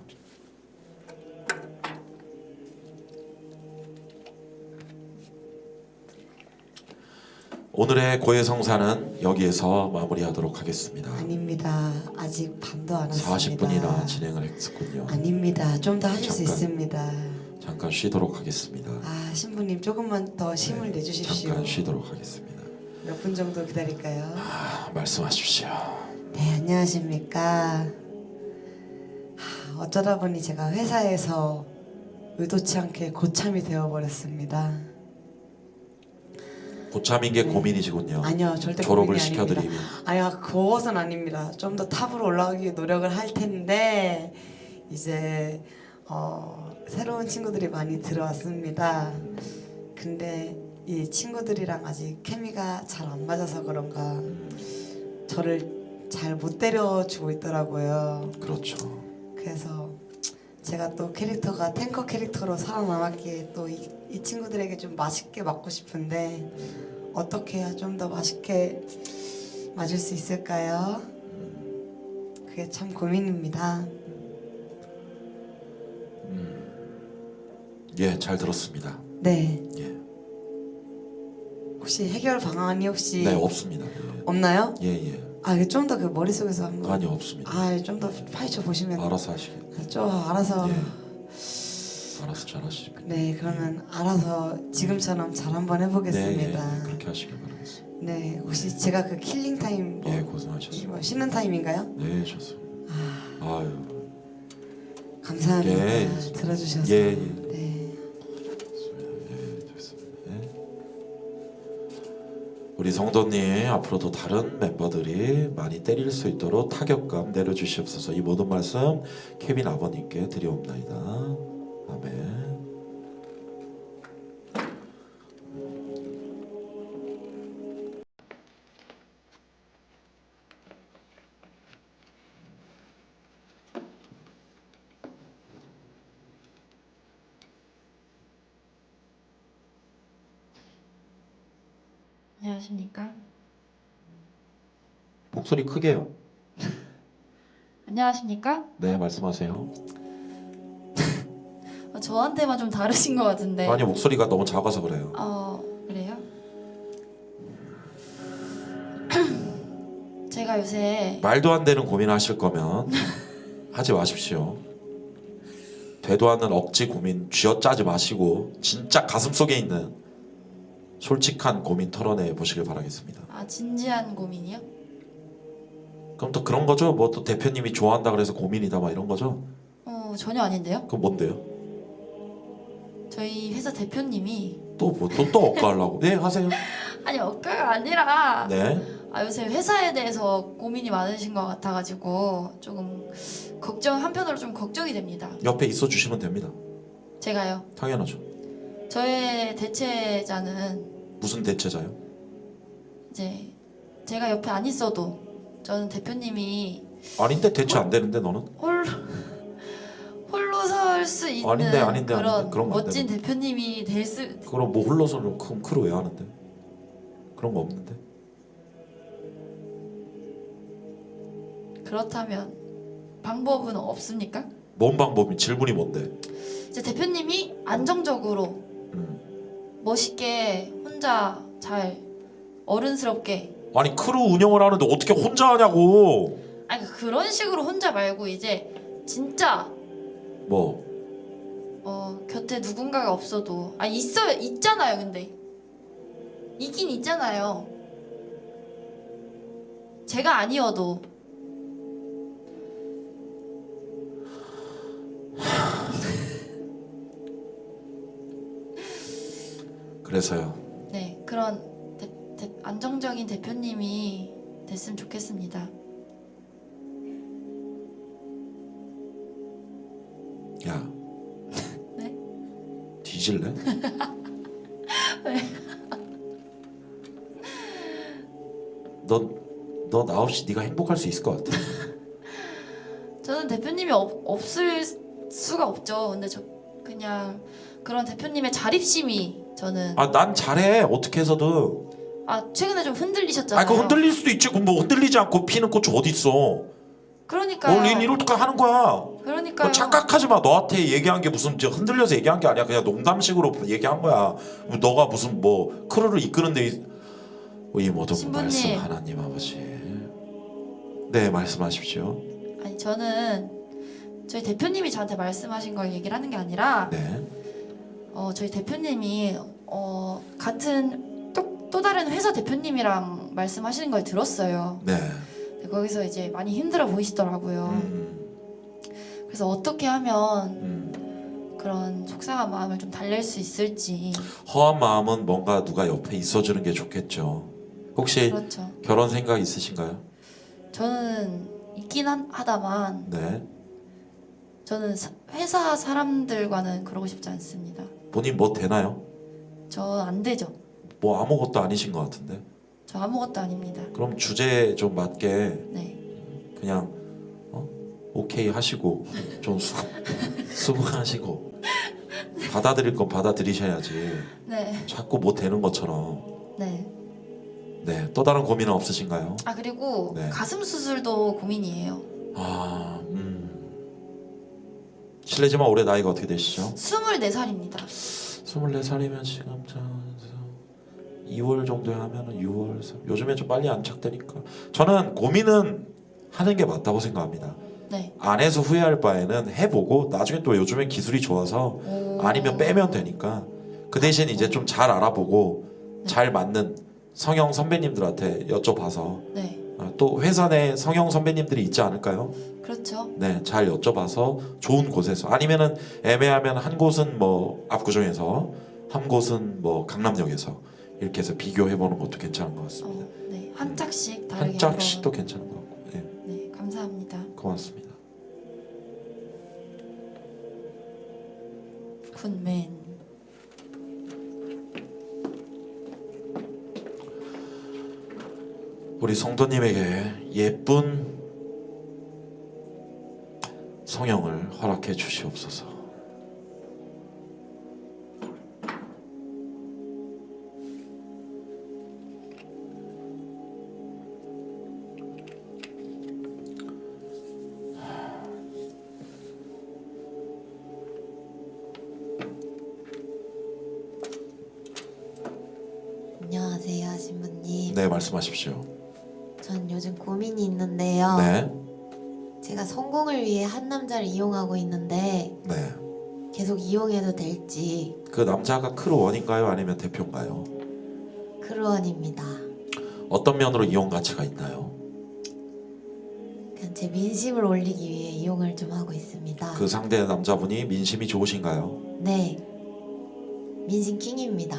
Speaker 1: 오늘의 고해성사는 여기에서 마무리하도록 하겠습니다.
Speaker 11: 아닙니다. 아직 반도 안 왔습니다.
Speaker 1: 40분이나 진행을 했었군요.
Speaker 11: 아닙니다. 좀 더 하실 수
Speaker 1: 잠깐.
Speaker 11: 있습니다.
Speaker 1: 잠깐 쉬도록 하겠습니다.
Speaker 11: 신부님 조금만 더 힘을 내주십시오.
Speaker 1: 잠깐 쉬도록 하겠습니다.
Speaker 11: 몇 분 정도 기다릴까요?
Speaker 1: 말씀하십시오.
Speaker 11: 네, 안녕하십니까. 어쩌다 보니 제가 회사에서 의도치 않게 고참이 되어버렸습니다.
Speaker 1: 고참인 게 고민이시군요.
Speaker 11: 아니요, 절대
Speaker 1: 졸업을
Speaker 11: 고민이
Speaker 1: 시켜드리면.
Speaker 11: 아니요, 그것은 아닙니다. 좀 더 탑으로 올라가기 위해 노력을 할 텐데 이제 새로운 친구들이 많이 들어왔습니다. 근데 이 친구들이랑 아직 케미가 잘 안 맞아서 그런가 저를 잘 못 때려주고 있더라고요.
Speaker 1: 그렇죠.
Speaker 11: 그래서 제가 또 캐릭터가 탱커 캐릭터로 살아남았기에 또 이 친구들에게 좀 맛있게 맞고 싶은데 어떻게 해야 좀 더 맛있게 맞을 수 있을까요? 그게 참 고민입니다.
Speaker 1: 예, 잘 들었습니다.
Speaker 11: 네.
Speaker 1: 예.
Speaker 11: 혹시 해결 방안이 혹시
Speaker 1: 네, 없습니다. 예.
Speaker 11: 없나요?
Speaker 1: 예, 예.
Speaker 11: 좀 더 그 머릿속에서 한번
Speaker 1: 아니, 없습니다.
Speaker 11: 좀 더 파헤쳐 보시면
Speaker 1: 알아서 하시겠.
Speaker 11: 좀 알아서
Speaker 1: 예. 알아서 잘 하시죠.
Speaker 11: 네, 그러면 알아서 지금처럼 잘 한번 해보겠습니다.
Speaker 1: 네, 예, 그렇게 하시길 바라겠습니다.
Speaker 11: 네, 혹시 제가 그 킬링 타임
Speaker 1: 예, 고생하셨습니다.
Speaker 11: 쉬는 타임인가요?
Speaker 1: 네, 좋습니다. 아유,
Speaker 11: 감사합니다.
Speaker 1: 예,
Speaker 11: 들어주셔서.
Speaker 1: 예, 예.
Speaker 11: 네.
Speaker 1: 예, 됐습니다. 예. 우리 성도님 앞으로도 다른 멤버들이 많이 때릴 수 있도록 타격감 내려주시옵소서. 이 모든 말씀 케빈 아버님께 드리옵나이다. 아멘.
Speaker 5: 안녕하십니까?
Speaker 1: 목소리 크게요.
Speaker 10: 안녕하십니까?
Speaker 1: 네, 말씀하세요.
Speaker 4: 저한테만 좀 다르신 것 같은데.
Speaker 1: 아니 목소리가 너무 작아서 그래요.
Speaker 4: 그래요? 제가 요새
Speaker 1: 말도 안 되는 고민하실 거면 하지 마십시오. 되도 않는 억지 고민 쥐어짜지 마시고 진짜 가슴속에 있는 솔직한 고민 털어내 보시길 바라겠습니다.
Speaker 4: 진지한 고민이요?
Speaker 1: 그럼 또 그런 거죠? 뭐 또 대표님이 좋아한다 그래서 고민이다 막 이런 거죠?
Speaker 4: 전혀 아닌데요.
Speaker 1: 그럼 뭔데요?
Speaker 4: 저희 회사 대표님이
Speaker 1: 또 뭐 또 억까하려고? 네, 하세요.
Speaker 4: 아니 억가가 아니라
Speaker 1: 네.
Speaker 4: 요새 회사에 대해서 고민이 많으신 것 같아가지고 조금 한편으로 좀 걱정이 됩니다.
Speaker 1: 옆에 있어 주시면 됩니다.
Speaker 4: 제가요.
Speaker 1: 당연하죠.
Speaker 4: 저의 대체자는
Speaker 1: 무슨 대체자요?
Speaker 4: 이제 제가 옆에 안 있어도 저는 대표님이
Speaker 1: 아닌데 대체 안 되는데 너는?
Speaker 4: 홀로 설 수 있는
Speaker 1: 아닌데,
Speaker 4: 그런
Speaker 1: 그런 거안
Speaker 4: 멋진 대표님이 될 수.
Speaker 1: 그럼 뭐 홀로서는 그럼 크루 왜 하는데? 그런 거 없는데?
Speaker 4: 그렇다면 방법은 없습니까?
Speaker 1: 뭔 방법이 질문이 뭔데?
Speaker 4: 이제 대표님이 안정적으로 멋있게 혼자 잘 어른스럽게
Speaker 1: 아니 크루 운영을 하는데 어떻게 혼자 하냐고.
Speaker 4: 아니 그런 식으로 혼자 말고 이제 진짜
Speaker 1: 뭐
Speaker 4: 곁에 누군가가 없어도 있잖아요. 근데 있긴 있잖아요. 제가 아니어도
Speaker 1: 그래서요.
Speaker 4: 네 그런 안정적인 대표님이 됐으면 좋겠습니다.
Speaker 1: 야.
Speaker 4: 네?
Speaker 1: 뒤질래? 너 나 없이 네가 행복할 수 있을 것 같아.
Speaker 4: 저는 대표님이 없을 수가 없죠. 근데 저 그냥 그런 대표님의 자립심이 저는
Speaker 1: 난 잘해 어떻게 해서든.
Speaker 4: 최근에 좀 흔들리셨잖아요.
Speaker 1: 그 흔들릴 수도 있지. 그럼 뭐 흔들리지 않고 피는 꽃이 어디 있어?
Speaker 4: 그러니까요.
Speaker 1: 뭘 이렇게 하는 거야?
Speaker 4: 그러니까요.
Speaker 1: 착각하지 마. 너한테 얘기한 게 무슨 흔들려서 얘기한 게 아니야. 그냥 농담식으로 얘기한 거야. 너가 무슨 뭐 크루를 이끄는데 이 모든
Speaker 4: 신부님.
Speaker 1: 말씀 하나님 아버지. 네, 말씀하십시오.
Speaker 4: 아니 저는 저희 대표님이 저한테 말씀하신 걸 얘기를 하는 게 아니라
Speaker 1: 네.
Speaker 4: 저희 대표님이 같은 또 다른 회사 대표님이랑 말씀하시는 걸 들었어요.
Speaker 1: 네.
Speaker 4: 거기서 이제 많이 힘들어 보이시더라고요. 그래서 어떻게 하면 그런 속상한 마음을 좀 달랠 수 있을지.
Speaker 1: 허한 마음은 뭔가 누가 옆에 있어주는 게 좋겠죠. 혹시
Speaker 4: 그렇죠.
Speaker 1: 결혼 생각 있으신가요?
Speaker 4: 저는 있긴 하다만
Speaker 1: 네.
Speaker 4: 저는 회사 사람들과는 그러고 싶지 않습니다.
Speaker 1: 본인 뭐 되나요?
Speaker 4: 저 안 되죠.
Speaker 1: 뭐 아무것도 아니신 것 같은데.
Speaker 4: 저 아무것도 아닙니다.
Speaker 1: 그럼 주제에 좀 맞게
Speaker 4: 네.
Speaker 1: 그냥 오케이 하시고 좀 수긍하시고 받아들일 건 받아들이셔야지.
Speaker 4: 네.
Speaker 1: 자꾸 뭐 되는 것처럼.
Speaker 4: 네.
Speaker 1: 네. 또 다른 고민은 없으신가요?
Speaker 4: 그리고
Speaker 1: 네.
Speaker 4: 가슴 수술도 고민이에요.
Speaker 1: 실례지만 올해 나이가 어떻게 되시죠?
Speaker 4: 24살입니다.
Speaker 1: 24살이면 지금 2월 정도에 하면은 6월 요즘에 좀 빨리 안착되니까 저는 고민은 하는 게 맞다고 생각합니다.
Speaker 4: 네.
Speaker 1: 안 해서 후회할 바에는 해보고 나중에 또 요즘엔 기술이 좋아서 아니면 빼면 되니까 그 대신 이제 좀 잘 알아보고 잘 맞는 성형 선배님들한테 여쭤봐서
Speaker 4: 네.
Speaker 1: 또 회사 내 성형 선배님들이 있지 않을까요?
Speaker 4: 그렇죠.
Speaker 1: 네, 잘 여쭤봐서 좋은 곳에서 아니면은 애매하면 한 곳은 뭐 압구정에서 한 곳은 뭐 강남역에서 이렇게 해서 비교해보는 것도 괜찮은 것 같습니다.
Speaker 4: 네. 한 짝씩 다르게
Speaker 1: 한 짝씩도 괜찮은 것 같고. 네,
Speaker 4: 네, 감사합니다.
Speaker 1: 고맙습니다.
Speaker 4: 굿맨.
Speaker 1: 우리 성도님에게 예쁜 성형을 허락해 주시옵소서.
Speaker 5: 안녕하세요, 신부님.
Speaker 1: 네, 말씀하십시오.
Speaker 5: 전 요즘 고민이 있는데요.
Speaker 1: 네,
Speaker 5: 제가 성공을 위해 한 남자를 이용하고 있는데
Speaker 1: 네.
Speaker 5: 계속 이용해도 될지.
Speaker 1: 그 남자가 크루원인가요? 아니면 대표인가요?
Speaker 5: 크루원입니다.
Speaker 1: 어떤 면으로 이용 가치가 있나요?
Speaker 5: 그냥 제 민심을 올리기 위해 이용을 좀 하고 있습니다.
Speaker 1: 그 상대 남자분이 민심이 좋으신가요?
Speaker 5: 네, 민심 킹입니다.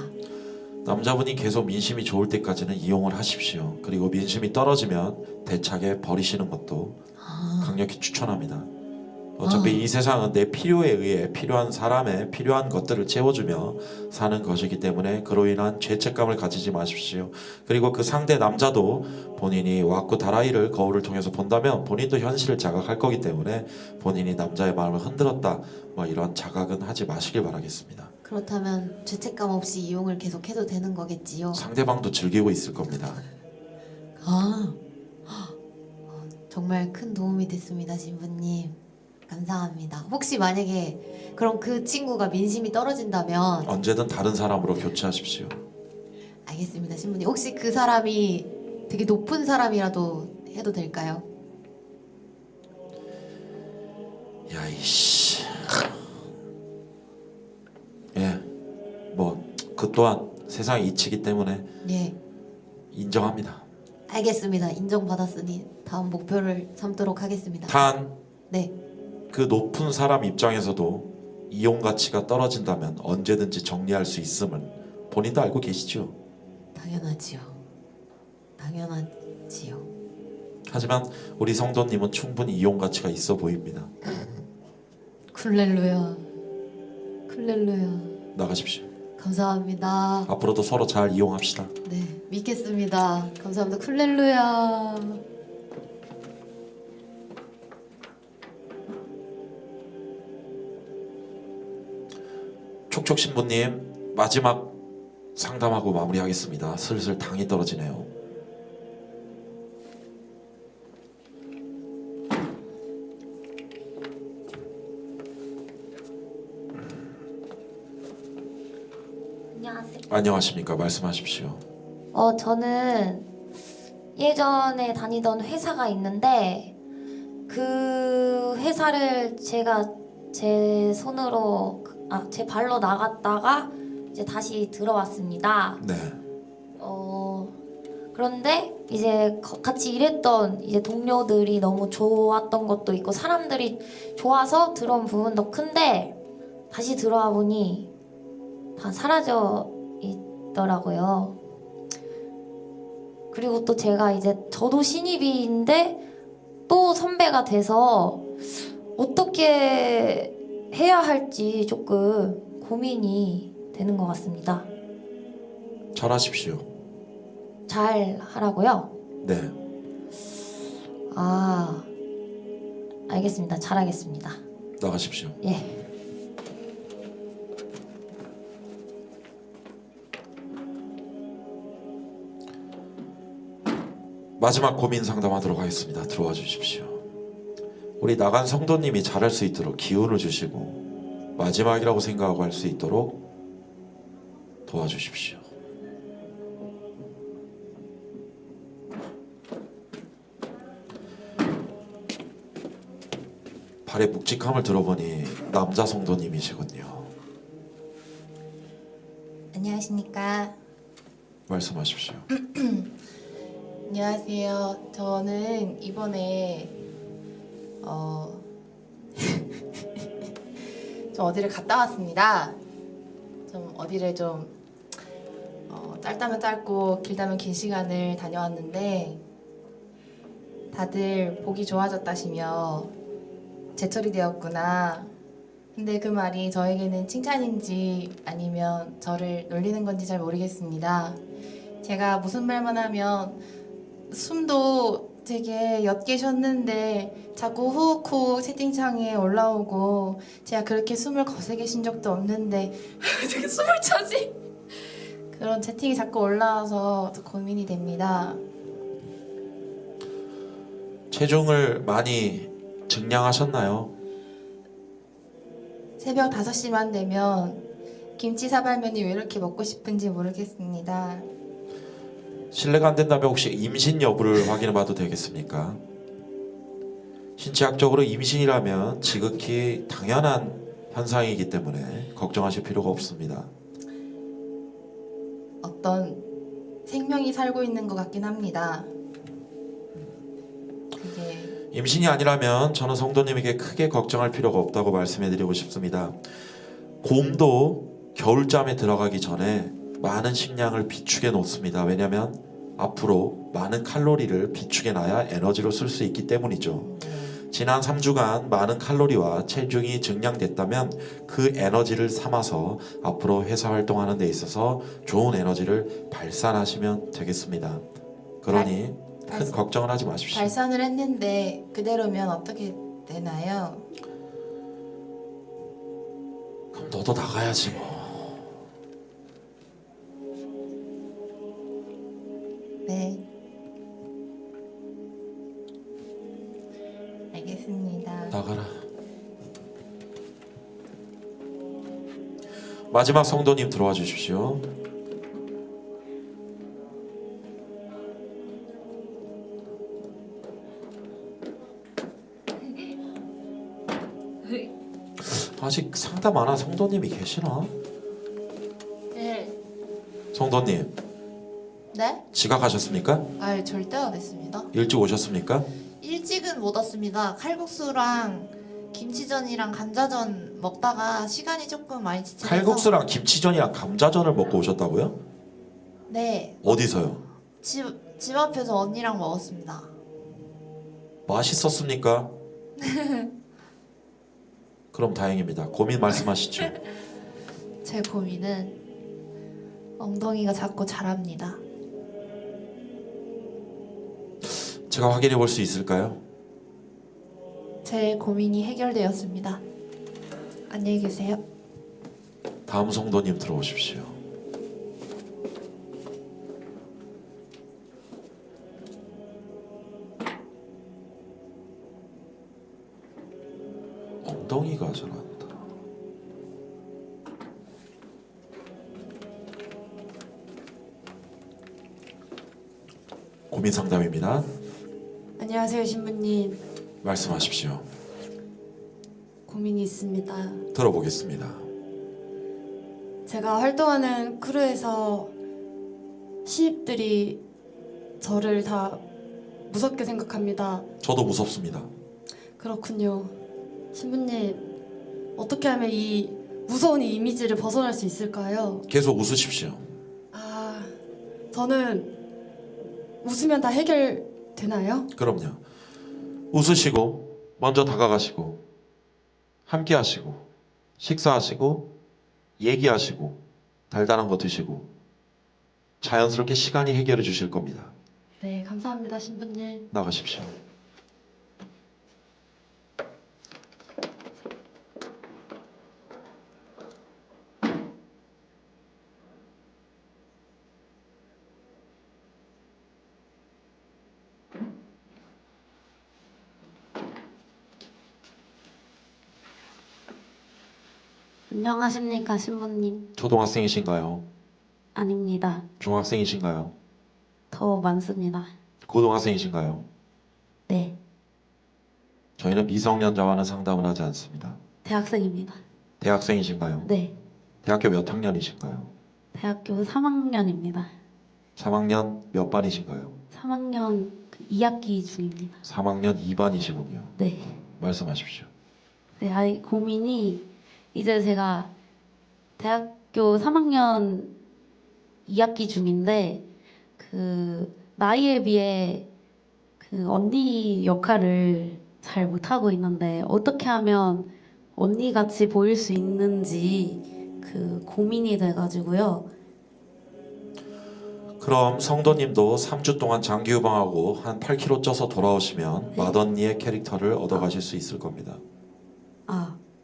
Speaker 1: 남자분이 계속 민심이 좋을 때까지는 이용을 하십시오. 그리고 민심이 떨어지면 대차게 버리시는 것도 강력히 추천합니다. 어차피 이 세상은 내 필요에 의해 필요한 사람의 필요한 것들을 채워주며 사는 것이기 때문에 그로 인한 죄책감을 가지지 마십시오. 그리고 그 상대 남자도 본인이 왁구 다라이를 거울을 통해서 본다면 본인도 현실을 자각할 거기 때문에 본인이 남자의 마음을 흔들었다 뭐 이런 자각은 하지 마시길 바라겠습니다.
Speaker 5: 그렇다면 죄책감 없이 이용을 계속해도 되는 거겠지요?
Speaker 1: 상대방도 즐기고 있을 겁니다.
Speaker 5: 정말 큰 도움이 됐습니다, 신부님. 감사합니다. 혹시 만약에 그럼 그 친구가 민심이 떨어진다면
Speaker 1: 언제든 다른 사람으로 교체하십시오.
Speaker 5: 알겠습니다, 신부님. 혹시 그 사람이 되게 높은 사람이라도 해도 될까요?
Speaker 1: 야이씨. 예, 뭐 그 또한 세상의 이치기 때문에
Speaker 5: 예,
Speaker 1: 인정합니다.
Speaker 5: 알겠습니다. 인정받았으니 다음 목표를 삼도록 하겠습니다.
Speaker 1: 단
Speaker 5: 네,
Speaker 1: 그 높은 사람 입장에서도 이용 가치가 떨어진다면 언제든지 정리할 수 있음을 본인도 알고 계시죠.
Speaker 5: 당연하지요. 당연하지요.
Speaker 1: 하지만 우리 성도님은 충분히 이용 가치가 있어 보입니다.
Speaker 5: 쿨렐루야. 쿨렐루야.
Speaker 1: 나가십시오.
Speaker 5: 감사합니다.
Speaker 1: 앞으로도 서로 잘 이용합시다.
Speaker 5: 네, 믿겠습니다. 감사합니다. 쿨렐루야.
Speaker 1: 촉촉 신부님 마지막 상담하고 마무리하겠습니다. 슬슬 당이 떨어지네요.
Speaker 6: 안녕하세요.
Speaker 1: 안녕하십니까? 말씀하십시오.
Speaker 6: 저는 예전에 다니던 회사가 있는데 그 회사를 제가 제 손으로 제 발로 나갔다가 이제 다시 들어왔습니다.
Speaker 1: 네.
Speaker 6: 그런데 이제 같이 일했던 이제 동료들이 너무 좋았던 것도 있고 사람들이 좋아서 들어온 부분도 큰데 다시 들어와 보니 다 사라져 있더라고요. 그리고 또 제가 이제 저도 신입인데 또 선배가 돼서 어떻게 해야 할지 조금 고민이 되는 것 같습니다.
Speaker 1: 잘하십시오.
Speaker 6: 잘 하라고요?
Speaker 1: 네.
Speaker 6: 알겠습니다. 잘하겠습니다.
Speaker 1: 나가십시오.
Speaker 6: 예.
Speaker 1: 마지막 고민 상담하도록 하겠습니다. 들어와 주십시오. 우리 나간 성도님이 잘할 수 있도록 기운을 주시고 마지막이라고 생각하고 할 수 있도록 도와주십시오. 발의 묵직함을 들어보니 남자 성도님이시군요.
Speaker 12: 안녕하십니까.
Speaker 1: 말씀하십시오.
Speaker 12: 안녕하세요. 저는 이번에 좀 어디를 갔다 왔습니다. 좀 어디를 좀 짧다면 짧고 길다면 긴 시간을 다녀왔는데 다들 보기 좋아졌다시며 제철이 되었구나. 근데 그 말이 저에게는 칭찬인지 아니면 저를 놀리는 건지 잘 모르겠습니다. 제가 무슨 말만 하면 숨도 되게 옅게 쉬었는데 자꾸 후욱후욱 채팅창에 올라오고 제가 그렇게 숨을 거세게 쉰 적도 없는데 되게 숨을 차지? 그런 채팅이 자꾸 올라와서 고민이 됩니다.
Speaker 1: 체중을 많이 증량하셨나요?
Speaker 12: 새벽 5시만 되면 김치 사발면이 왜 이렇게 먹고 싶은지 모르겠습니다.
Speaker 1: 실례가 안 된다면 혹시 임신 여부를 확인해 봐도 되겠습니까? 신체학적으로 임신이라면 지극히 당연한 현상이기 때문에 걱정하실 필요가 없습니다.
Speaker 12: 어떤 생명이 살고 있는 것 같긴 합니다. 그게
Speaker 1: 임신이 아니라면 저는 성도님에게 크게 걱정할 필요가 없다고 말씀해 드리고 싶습니다. 곰도 겨울잠에 들어가기 전에 많은 식량을 비축해 놓습니다. 왜냐하면 앞으로 많은 칼로리를 비축해 놔야 에너지로 쓸 수 있기 때문이죠. 지난 3주간 많은 칼로리와 체중이 증량됐다면 그 에너지를 삼아서 앞으로 회사 활동하는 데 있어서 좋은 에너지를 발산하시면 되겠습니다. 그러니 큰 걱정을 하지 마십시오.
Speaker 12: 발산을 했는데 그대로면 어떻게 되나요?
Speaker 1: 그럼 너도 나가야지 뭐.
Speaker 12: 네. 알겠습니다.
Speaker 1: 나가라. 마지막 성도님 들어와 주십시오. 아직 상담 안 한 성도님이 계시나?
Speaker 5: 네.
Speaker 1: 성도님
Speaker 5: 네?
Speaker 1: 지각하셨습니까?
Speaker 5: 아, 절대 안 했습니다.
Speaker 1: 일찍 오셨습니까?
Speaker 5: 일찍은 못 왔습니다. 칼국수랑 김치전이랑 감자전 먹다가 시간이 조금 많이 지체돼서.
Speaker 1: 칼국수랑 김치전이랑 감자전을 먹고 오셨다고요?
Speaker 5: 네.
Speaker 1: 어디서요?
Speaker 5: 집 앞에서 언니랑 먹었습니다.
Speaker 1: 맛있었습니까? 그럼 다행입니다. 고민 말씀하시죠.
Speaker 5: 제 고민은 엉덩이가 자꾸 자랍니다.
Speaker 1: 제가 확인해 볼 수 있을까요?
Speaker 5: 제 고민이 해결되었습니다. 안녕히 계세요.
Speaker 1: 다음 성도님 들어오십시오. 엉덩이가 자란다. 고민 상담입니다.
Speaker 8: 안녕하세요, 신부님.
Speaker 1: 말씀하십시오.
Speaker 8: 고민이 있습니다.
Speaker 1: 들어보겠습니다.
Speaker 8: 제가 활동하는 크루에서 신입들이 저를 다 무섭게 생각합니다.
Speaker 1: 저도 무섭습니다.
Speaker 8: 그렇군요. 신부님, 어떻게 하면 이 무서운 이 이미지를 벗어날 수 있을까요?
Speaker 1: 계속 웃으십시오.
Speaker 8: 저는 웃으면 다 해결되나요?
Speaker 1: 그럼요. 웃으시고 먼저 다가가시고 함께 하시고 식사하시고 얘기하시고 달달한 거 드시고 자연스럽게 시간이 해결해 주실 겁니다.
Speaker 5: 네, 감사합니다, 신부님.
Speaker 1: 나가십시오.
Speaker 13: 안녕하십니까, 신부님.
Speaker 1: 초등학생이신가요?
Speaker 13: 아닙니다.
Speaker 1: 중학생이신가요?
Speaker 13: 더 많습니다.
Speaker 1: 고등학생이신가요?
Speaker 13: 네,
Speaker 1: 저희는 미성년자와는 상담을 하지 않습니다.
Speaker 13: 대학생입니다.
Speaker 1: 대학생이신가요?
Speaker 13: 네,
Speaker 1: 대학교 몇 학년이신가요?
Speaker 13: 대학교 3학년입니다.
Speaker 1: 3학년 몇 반이신가요?
Speaker 13: 3학년 2학기 중입니다.
Speaker 1: 3학년 2반이시군요.
Speaker 13: 네,
Speaker 1: 말씀하십시오.
Speaker 13: 네, 고민이 이제 제가 대학교 3학년 2학기 중인데 그 나이에 비해 그 언니 역할을 잘 못하고 있는데 어떻게 하면 언니 같이 보일 수 있는지 그 고민이 돼가지고요.
Speaker 1: 그럼 성도님도 3주 동안 장기 유방하고 한 8kg 쪄서 돌아오시면 맏언니의 캐릭터를 얻어가실 수 있을 겁니다.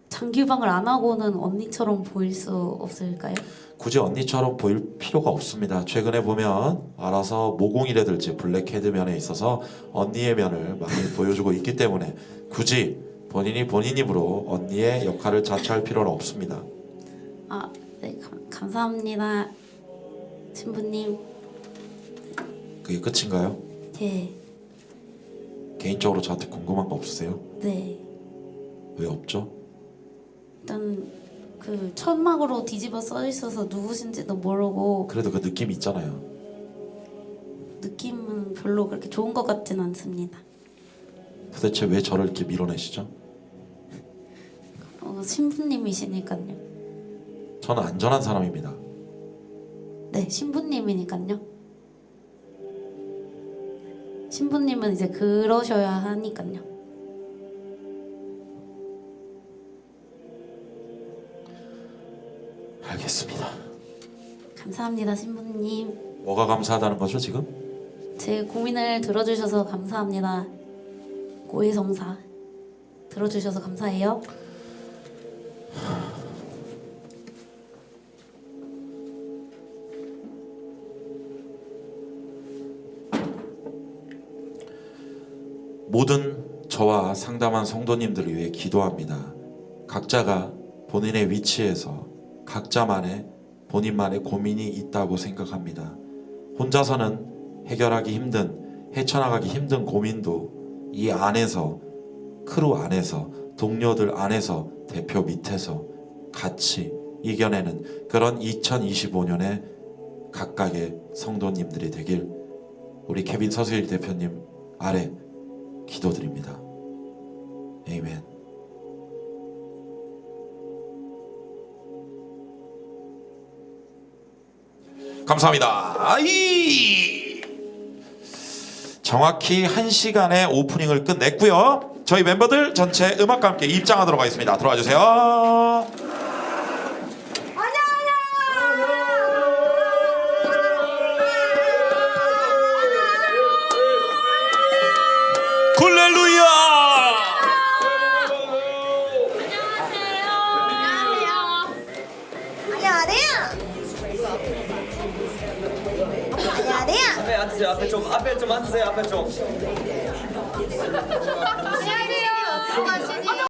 Speaker 13: 장기유방을 안 하고는 언니처럼 보일 수 없을까요?
Speaker 1: 굳이 언니처럼 보일 필요가 없습니다. 최근에 보면 알아서 모공이라든지 블랙헤드 면에 있어서 언니의 면을 많이 보여주고 있기 때문에 굳이 본인이 본인 입으로 언니의 역할을 자처할 필요는 없습니다.
Speaker 13: 네, 감사합니다, 신부님.
Speaker 1: 그게 끝인가요?
Speaker 13: 예,
Speaker 1: 개인적으로 저한테 궁금한 거 없으세요?
Speaker 13: 네.
Speaker 1: 왜 없죠?
Speaker 13: 일단 그 천막으로 뒤집어 써 있어서 누구신지도 모르고
Speaker 1: 그래도 그 느낌이 있잖아요.
Speaker 13: 느낌은 별로 그렇게 좋은 것 같진 않습니다.
Speaker 1: 도대체 왜 저를 이렇게 밀어내시죠?
Speaker 13: 신부님이시니까요.
Speaker 1: 저는 안전한 사람입니다.
Speaker 13: 네, 신부님이니까요. 신부님은 이제 그러셔야 하니까요.
Speaker 1: 알겠습니다.
Speaker 13: 감사합니다, 신부님.
Speaker 1: 뭐가 감사하다는 거죠 지금?
Speaker 13: 제 고민을 들어주셔서 감사합니다. 고해성사 들어주셔서 감사해요.
Speaker 1: 모든 저와 상담한 성도님들을 위해 기도합니다. 각자가 본인의 위치에서 각자만의 본인만의 고민이 있다고 생각합니다. 혼자서는 해결하기 힘든, 헤쳐나가기 힘든 고민도 이 안에서, 크루 안에서, 동료들 안에서, 대표 밑에서 같이 이겨내는 그런 2025년에 각각의 성도님들이 되길 우리 케빈 서수일 대표님 아래 기도드립니다. 아멘. 감사합니다. 정확히 1시간의 오프닝을 끝냈고요. 저희 멤버들 전체 음악과 함께 입장하도록 하겠습니다. 들어와 주세요. 굴렐루야!
Speaker 3: 안녕하세요.
Speaker 14: 앞에 앉으세요. 앞에 좀 앉으세요. 앞에 좀.
Speaker 10: 안녕하세요.